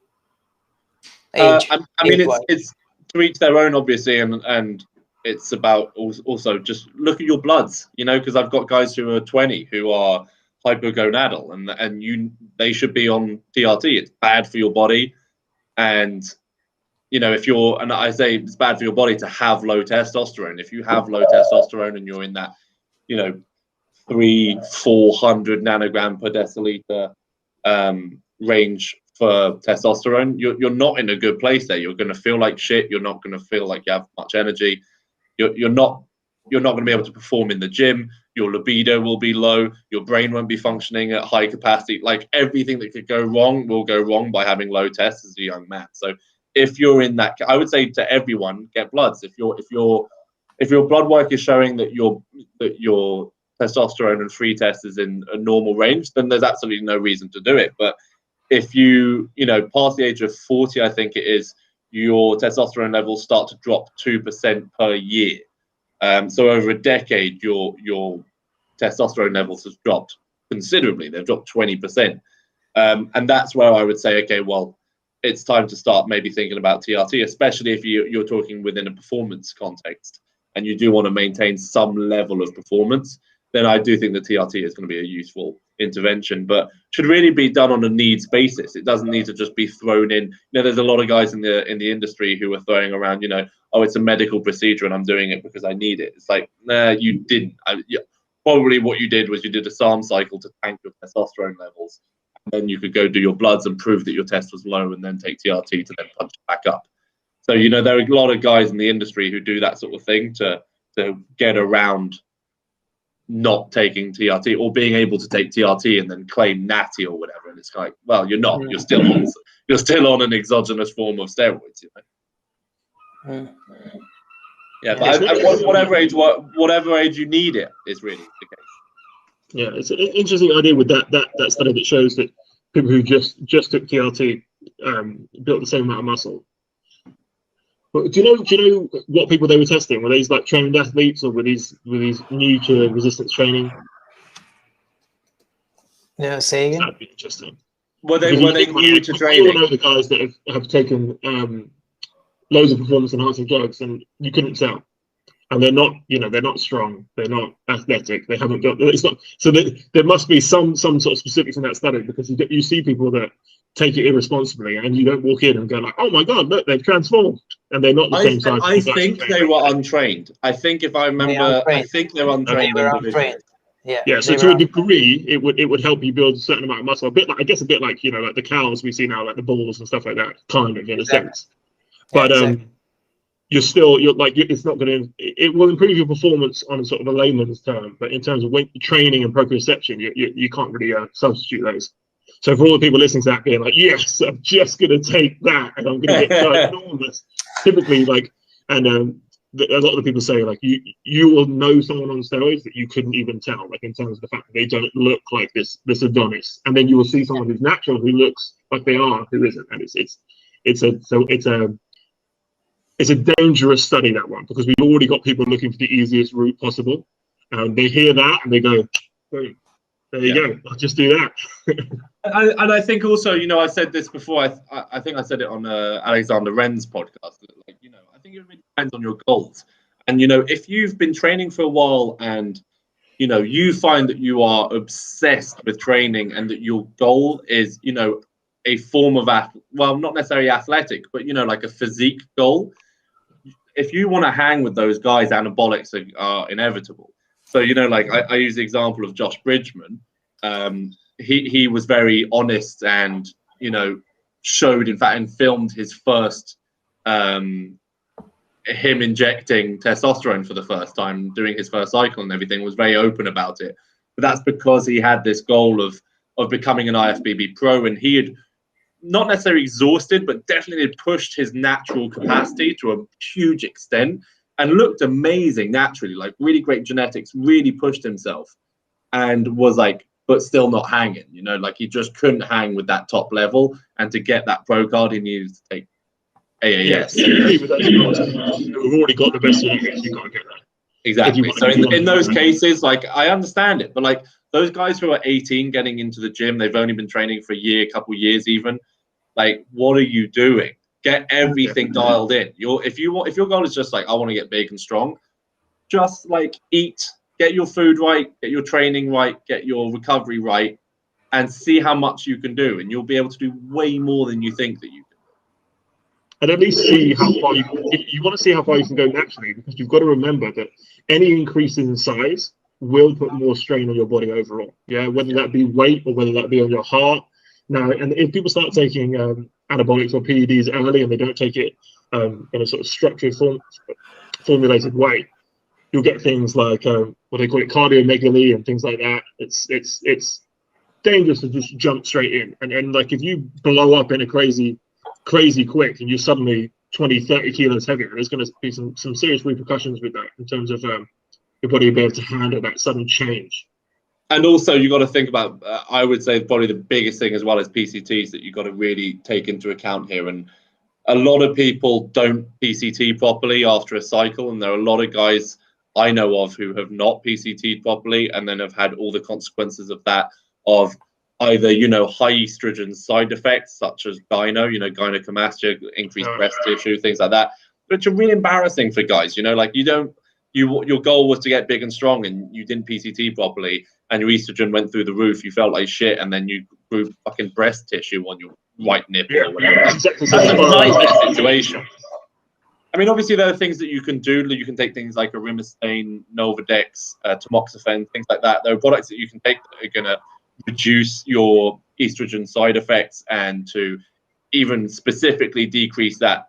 Age. It's to each their own, obviously, and it's about also just look at your bloods, because I've got guys who are 20 who are hypogonadal, and they should be on TRT. It's bad for your body, and and I say it's bad for your body to have low testosterone. If you have low testosterone and you're in that 300-400 nanogram per deciliter range for testosterone, you're not in a good place there. You're going to feel like shit. You're not going to feel like you have much energy. You're not going to be able to perform in the gym. Your libido will be low. Your brain won't be functioning at high capacity. Like, everything that could go wrong will go wrong by having low tests as a young man. So if you're in that, I would say to everyone, get bloods. If your blood work is showing that your testosterone and free test is in a normal range, then there's absolutely no reason to do it. But if you past the age of 40, I think it is, your testosterone levels start to drop 2% per year. So over a decade, your testosterone levels have dropped considerably. They've dropped 20%. And that's where I would say, okay, well, it's time to start maybe thinking about TRT, especially if you're talking within a performance context and you do want to maintain some level of performance. Then I do think the TRT is going to be a useful intervention, but should really be done on a needs basis. It doesn't need to just be thrown in. There's a lot of guys in the industry who are throwing around, oh, it's a medical procedure and I'm doing it because I need it. It's like, nah, you didn't. Probably what you did was you did a SARM cycle to tank your testosterone levels. And then you could go do your bloods and prove that your test was low and then take TRT to then punch it back up. So, there are a lot of guys in the industry who do that sort of thing to get around not taking TRT, or being able to take TRT and then claim natty or whatever. And it's like, well, you're not. You're still on an exogenous form of steroids. Yeah, but whatever age you need it is really the case. Yeah, it's an interesting idea with that study that shows that people who just took TRT built the same amount of muscle. But do you know what people they were testing? Were these like trained athletes, or were these new to resistance training? Yeah, say again. That'd be interesting. Were they new to training? You all know the guys that have taken loads of performance enhancing drugs, and you couldn't tell. And they're not strong. They're not athletic. They haven't got. It's not. So there must be some sort of specifics in that study, because you see people that take it irresponsibly, and you don't walk in and go like, oh my god, look, they've transformed, and they're not the same size. I think they were untrained. I think if I remember, I think they're untrained. Yeah. So to a degree, it would help you build a certain amount of muscle. A bit like like the cows we see now, like the bulls and stuff like that, kind of in a sense. But it's not going to. It will improve your performance on sort of a layman's term, but in terms of weight training and proprioception, you can't really substitute those. So for all the people listening to that being like, yes, I'm just going to take that and I'm going to get ginormous. Typically, a lot of the people say, like, you will know someone on steroids that you couldn't even tell, like, in terms of the fact that they don't look like this Adonis. And then you will see someone who's natural who looks like they are, who isn't. And it's a dangerous study, that one, because we've already got people looking for the easiest route possible. They hear that and they go, boom. There you go. I'll just do that. and I think also, I said this before. I think I said it on Alexander Wren's podcast. Like, I think it really depends on your goals. And if you've been training for a while and you find that you are obsessed with training and that your goal is a form of not necessarily athletic, but like a physique goal, if you want to hang with those guys, anabolics are inevitable. So, you know, like I use the example of Josh Bridgman. He was very honest and, you know, showed, in fact, and filmed his first, him injecting testosterone for the first time, doing his first cycle and everything, was very open about it. But that's because he had this goal of becoming an IFBB pro, and he had not necessarily exhausted, but definitely had pushed his natural capacity to a huge extent and looked amazing naturally, like really great genetics, really pushed himself, and was like, but still not hanging, you know, like he just couldn't hang with that top level. And to get that pro card, he needed to take AAS. We've already got the best genetics, you've got to get that. Exactly. So in those cases, like, I understand it, but like those guys who are 18 getting into the gym, they've only been training for a year, couple years even. Like, what are you doing? Get everything dialed in. If your goal is just like, I want to get big and strong, just like eat, get your food right, get your training right, get your recovery right, and see how much you can do, and you'll be able to do way more than you think that you can. And at least see how far you want to see how far you can go naturally, because you've got to remember that any increase in size will put more strain on your body overall. Yeah, whether that be weight or whether that be on your heart. Now, and if people start taking anabolics or PEDs early and they don't take it in a sort of structured formulated way, you'll get things like what they call it, cardiomegaly and things like that. It's dangerous to just jump straight in. And like if you blow up in a crazy quick and you're suddenly 20-30 kilos heavier, there's going to be some serious repercussions with that in terms of your body being able to handle that sudden change. And also, you got to think about, I would say probably the biggest thing as well as PCTs that you've got to really take into account here. And a lot of people don't PCT properly after a cycle. And there are a lot of guys I know of who have not PCT'd properly and then have had all the consequences of that, of either, you know, high estrogen side effects such as gynecomastia, increased breast tissue, things like that, which are really embarrassing for guys. You know, like your goal was to get big and strong and you didn't PCT properly and your estrogen went through the roof, you felt like shit, and then you grew fucking breast tissue on your right nipple or whatever. Exactly. That's a nightmare situation. I mean, obviously there are things that you can do. You can take things like arimistane, Nolvadex, tamoxifen, things like that. There are products that you can take that are going to reduce your estrogen side effects and to even specifically decrease that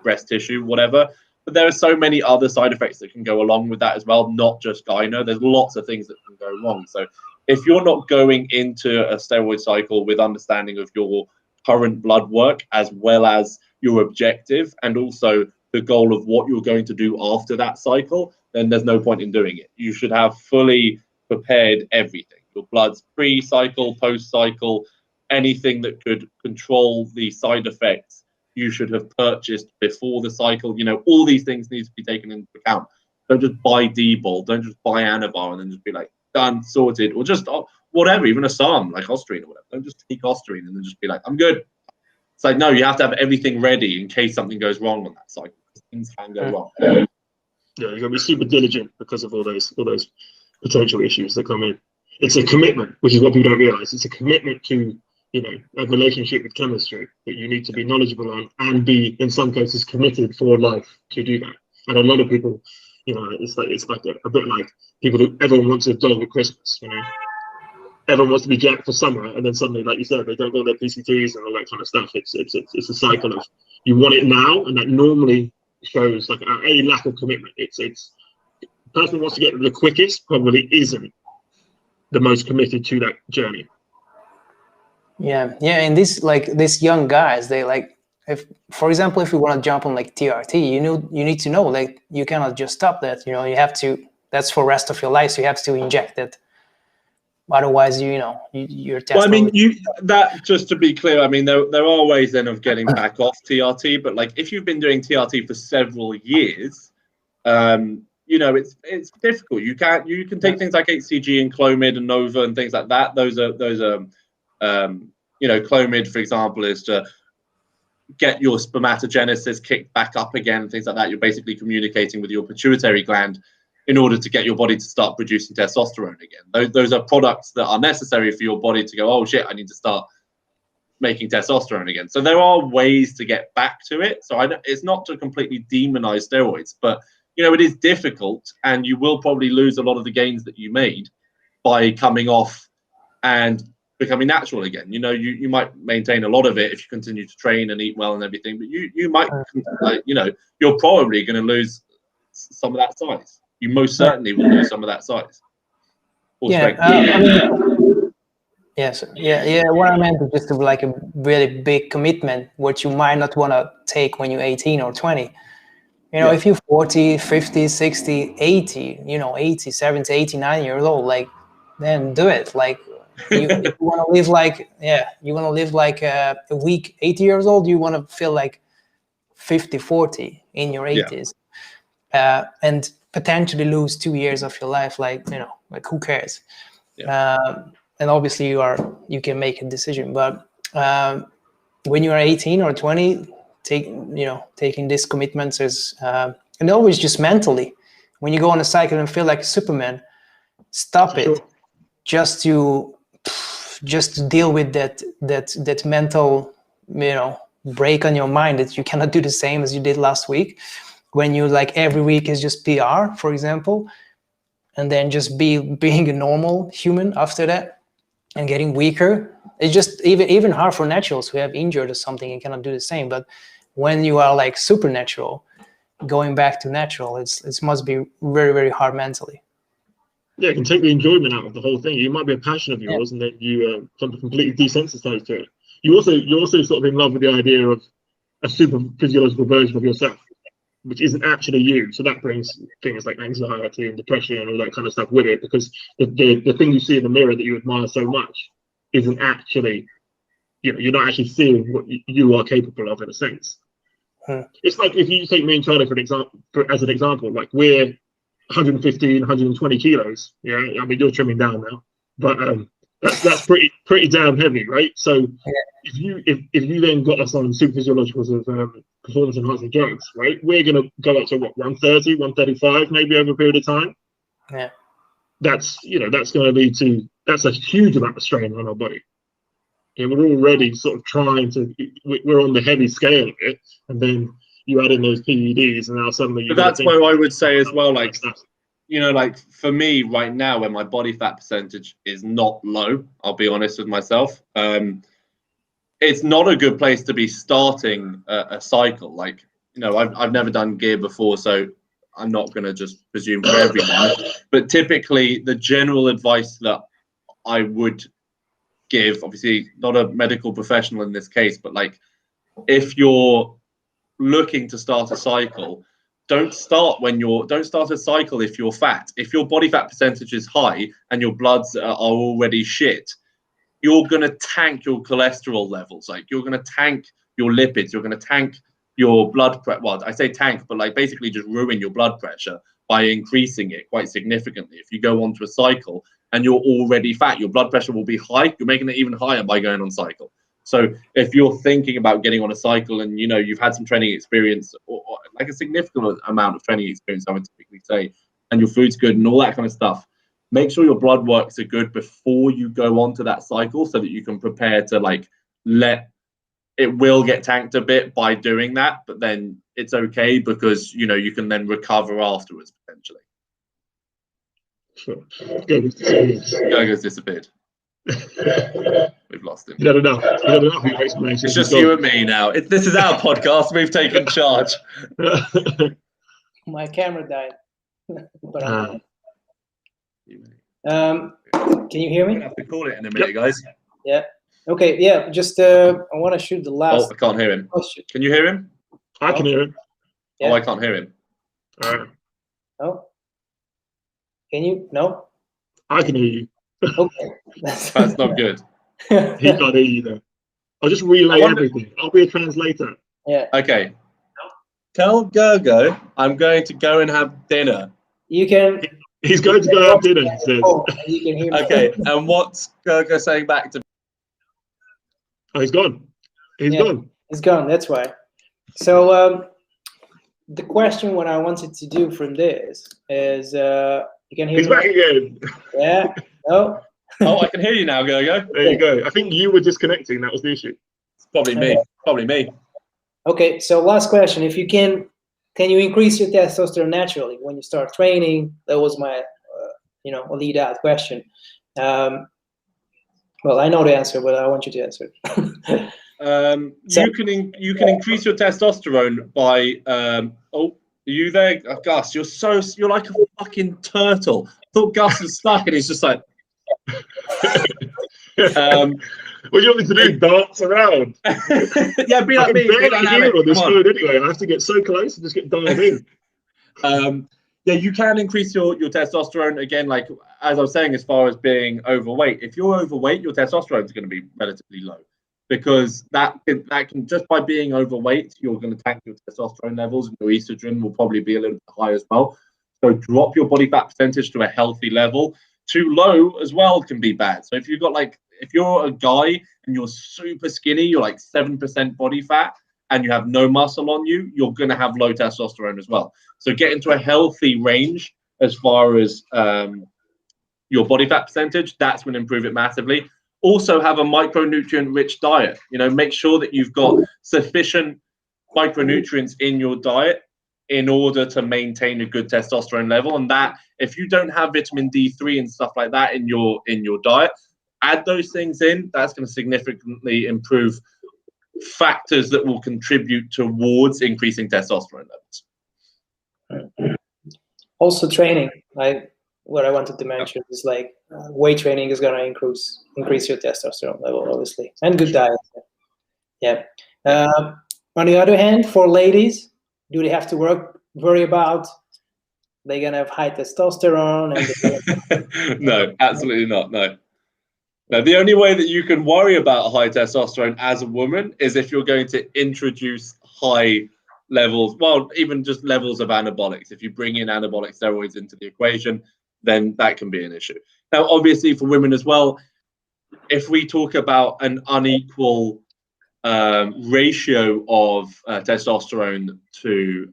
breast tissue, whatever. But there are so many other side effects that can go along with that as well, not just gyno. There's lots of things that can go wrong. So if you're not going into a steroid cycle with understanding of your current blood work as well as your objective and also the goal of what you're going to do after that cycle, then there's no point in doing it. You should have fully prepared everything. Your blood's pre-cycle, post-cycle, anything that could control the side effects you should have purchased before the cycle. You know, all these things need to be taken into account. Don't just buy D-Bol, don't just buy Anavar and then just be like, done, sorted, or just whatever, even a SARM like Osterine or whatever. Don't just take Osterine and then just be like, I'm good. It's like, no, you have to have everything ready in case something goes wrong on that cycle. Things can go wrong. Yeah, you've got to be super diligent because of all those potential issues that come in. It's a commitment, which is what people don't realize. It's a commitment to, you know, a relationship with chemistry that you need to be knowledgeable on and be, in some cases, committed for life to do that. And a lot of people, you know, it's like a bit like everyone wants a dog at Christmas, you know. Everyone wants to be jacked for summer, and then suddenly, like you said, they don't go their PCTs and all that kind of stuff. It's a cycle of you want it now, and that normally shows like a lack of commitment. It's the person who wants to get the quickest probably isn't the most committed to that journey. Yeah, and these young guys, they like, if for example, if you want to jump on like TRT, you need to know like you cannot just stop that. You know, you have to. That's for the rest of your life. So you have to inject it. Otherwise, you're testing. Well, I mean, that just to be clear, I mean, there are ways then of getting back off TRT, but like if you've been doing TRT for several years, you know, it's difficult. You can take things like HCG and Clomid and Nova and things like that. Those are you know, Clomid, for example, is to get your spermatogenesis kicked back up again, things like that. You're basically communicating with your pituitary gland in order to get your body to start producing testosterone again. Those are products that are necessary for your body to go, oh shit, I need to start making testosterone again. So there are ways to get back to it. So it's not to completely demonize steroids, but it is difficult, and you will probably lose a lot of the gains that you made by coming off and becoming natural again. You might maintain a lot of it if you continue to train and eat well and everything, but you might, you're probably going to lose some of that size. You most certainly will lose some of that size. Yes, what I meant is just like a really big commitment, which you might not want to take when you're 18 or 20. If you're 40, 50, 60, 80, 80, 70, 89 years old, like, then do it. Like, you want to live like, you want to live like a weak 80 years old, you want to feel like 50, 40 in your 80s, and potentially lose 2 years of your life. Like, like, who cares? And obviously you can make a decision, but when you are 18 or 20, taking these commitments is, and always just mentally, when you go on a cycle and feel like Superman, stop it, just to deal with that mental, break on your mind that you cannot do the same as you did last week, when you like every week is just PR, for example, and then just being a normal human after that and getting weaker. It's just even hard for naturals who have injured or something and cannot do the same. But when you are like supernatural, going back to natural, it must be very, very hard mentally. Yeah, it can take the enjoyment out of the whole thing. You might be a passion of yours, and then you completely desensitized to it. You're also sort of in love with the idea of a super physiological version of yourself, which isn't actually you. So that brings things like anxiety and depression and all that kind of stuff with it, because the thing you see in the mirror that you admire so much isn't actually, you're not actually seeing what you are capable of, in a sense. It's like if you take me and Charlie as an example, like we're 115, 120 kilos. Yeah, I mean, you're trimming down now, but that's pretty damn heavy, right? So if you then got us on super physiologicals of performance enhancing drugs, right, we're gonna go up to what, 130, 135 maybe over a period of time. Yeah, that's going to lead to, that's a huge amount of strain on our body. We're already sort of we're on the heavy scale of it, and then you add in those PEDs, and now suddenly. But that's why I would say as well, like, like for me right now, when my body fat percentage is not low, I'll be honest with myself, it's not a good place to be starting a cycle. Like, I've never done gear before, so I'm not going to just presume for everyone. But typically, the general advice that I would give, obviously not a medical professional in this case, but like, if you're looking to start a cycle, don't start a cycle if you're fat. If your body fat percentage is high and your bloods are already shit, you're going to tank your cholesterol levels. Like, you're going to tank your lipids. You're going to tank your blood pressure. Well, I say tank, but like basically just ruin your blood pressure by increasing it quite significantly. If you go onto a cycle and you're already fat, your blood pressure will be high. You're making it even higher by going on cycle. So if you're thinking about getting on a cycle and, you've had some training experience, or like a significant amount of training experience, I would typically say, and your food's good and all that kind of stuff, make sure your blood works are good before you go on to that cycle, so that you can prepare to like it will get tanked a bit by doing that, but then it's okay, because you can then recover afterwards potentially. Sure. Gogo's disappeared. We've lost him. You had enough. It's just you and me now. This is our podcast. We've taken charge. My camera died. But can you hear me? We're gonna have to call it in a minute, guys. Yeah. Okay. Yeah. Just I want to shoot the last. Oh, I can't hear him. Question. Can you hear him? I can hear him. Yeah. Oh, I can't hear him. No. Can you? No. I can hear you. Okay. That's not good. He can't hear you though. I'll just relay everything. I'll be a translator. Yeah. Okay. Tell Gogo I'm going to go and have dinner. You can. He's going to go have dinner, he says. Oh, you can hear me. Okay, and what's Gogo saying back to me? Oh, he's gone. He's gone. He's gone, that's why. So the question what I wanted to do from this is you can hear He's me? back again. Yeah. No. Oh, I can hear you now, Gogo. There you go. I think you were disconnecting. That was the issue. Probably me. Okay, so last question. If you can you increase your testosterone naturally when you start training? That was my, lead out question. Well, I know the answer, but I want you to answer. You can increase your testosterone by are you there, Gus? You're like a fucking turtle. I thought Gus was stuck and he's just like what do you want me to do? Dance around? Yeah, be like me. Be dynamic. On this phone anyway. I have to get so close and just get dialed in. Yeah, you can increase your testosterone again, like as I was saying, as far as being overweight. If you're overweight, your testosterone is going to be relatively low, because that can just by being overweight, you're going to tank your testosterone levels, and your estrogen will probably be a little bit high as well. So drop your body fat percentage to a healthy level. Too low as well can be bad. So if you're a guy and you're super skinny, you're like 7% body fat, and you have no muscle on you, you're going to have low testosterone as well. So get into a healthy range as far as your body fat percentage. That's going to improve it massively. Also have a micronutrient-rich diet. Make sure that you've got sufficient micronutrients in your diet in order to maintain a good testosterone level. And that, if you don't have vitamin D3 and stuff like that in your diet, add those things in. That's going to significantly improve factors that will contribute towards increasing testosterone levels. Also training, what I wanted to mention is weight training is going to increase your testosterone level, obviously, and good diet. Yeah. On the other hand, for ladies, do they have to worry about they're going to have high testosterone? And No, absolutely not. No. Now, the only way that you can worry about high testosterone as a woman is if you're going to introduce high levels, well, even just levels of anabolics. If you bring in anabolic steroids into the equation, then that can be an issue. Now, obviously, for women as well, if we talk about an unequal ratio of testosterone to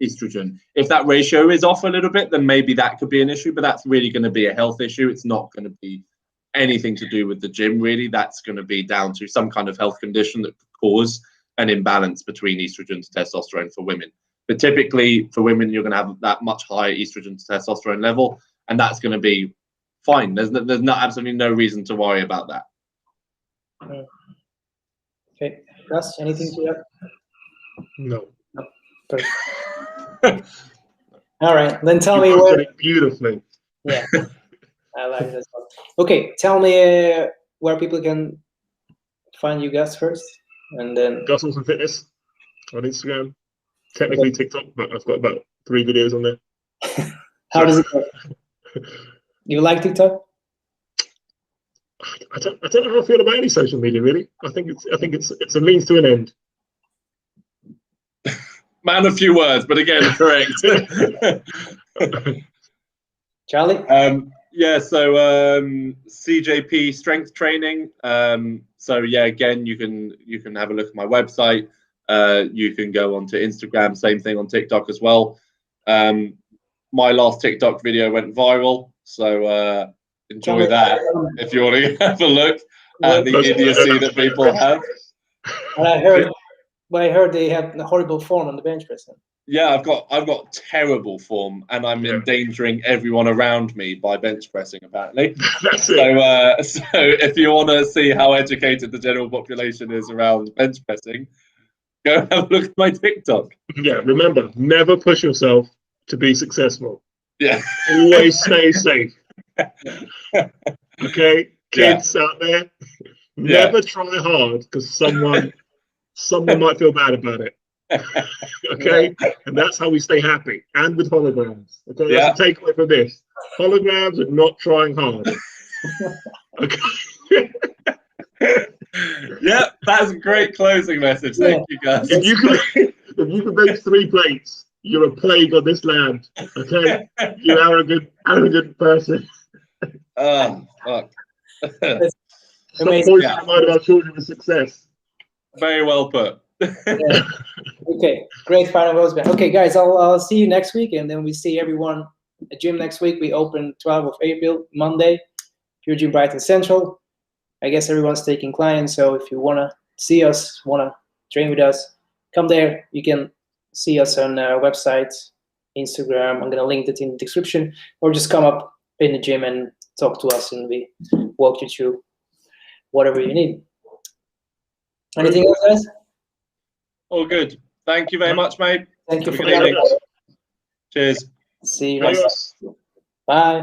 estrogen, if that ratio is off a little bit, then maybe that could be an issue, but that's really going to be a health issue. It's not going to be anything to do with the gym, really. That's going to be down to some kind of health condition that could cause an imbalance between estrogen to testosterone for women. But typically for women, you're going to have that much higher estrogen to testosterone level, and that's going to be fine. There's absolutely no reason to worry about that. Okay, Gus, anything to add? No. Perfect. All right, then tell me where. It beautifully. Yeah, I like this one. Okay, tell me where people can find you, Gus, first, and then Gus Awesome Fitness on Instagram. Technically TikTok, but I've got about 3 videos on there. How does it go? You like TikTok? I don't know how I feel about any social media, really. I think it's a means to an end. Man of few words, but again, correct. Charlie? Yeah, so CJP strength training. So yeah, again, you can have a look at my website. You can go onto Instagram, same thing on TikTok as well. My last TikTok video went viral, so enjoy that if you want to have a look at the idiocy that people have. And I heard they have a horrible form on the bench press. Yeah, I've got terrible form, and I'm endangering everyone around me by bench pressing. Apparently, so if you want to see how educated the general population is around bench pressing, go have a look at my TikTok. Yeah, remember, never push yourself to be successful. Yeah, always stay safe. Okay, kids out there, never try hard because someone might feel bad about it. Okay, and that's how we stay happy. And with holograms, okay, that's the takeaway from this. Holograms are not trying hard. Okay. Yeah, that's a great closing message. Thank you, guys. If you can make 3 plates, you're a plague on this land. Okay, you arrogant person. Oh, fuck. Stop poisoning the mind of our children with success. Very well put. Yeah. Okay, great final words. Okay, guys, I'll see you next week, and then we see everyone at gym next week. We open 12th of April, Monday, PureGym Brighton Central. I guess everyone's taking clients, so if you want to see us, want to train with us, come there. You can see us on our website, Instagram. I'm going to link it in the description, or just come up in the gym and talk to us, and we walk you through whatever you need. Anything else, guys? All good. Thank you very much, mate. Thank you Have a for good evening. coming. Cheers. See you next time. Bye.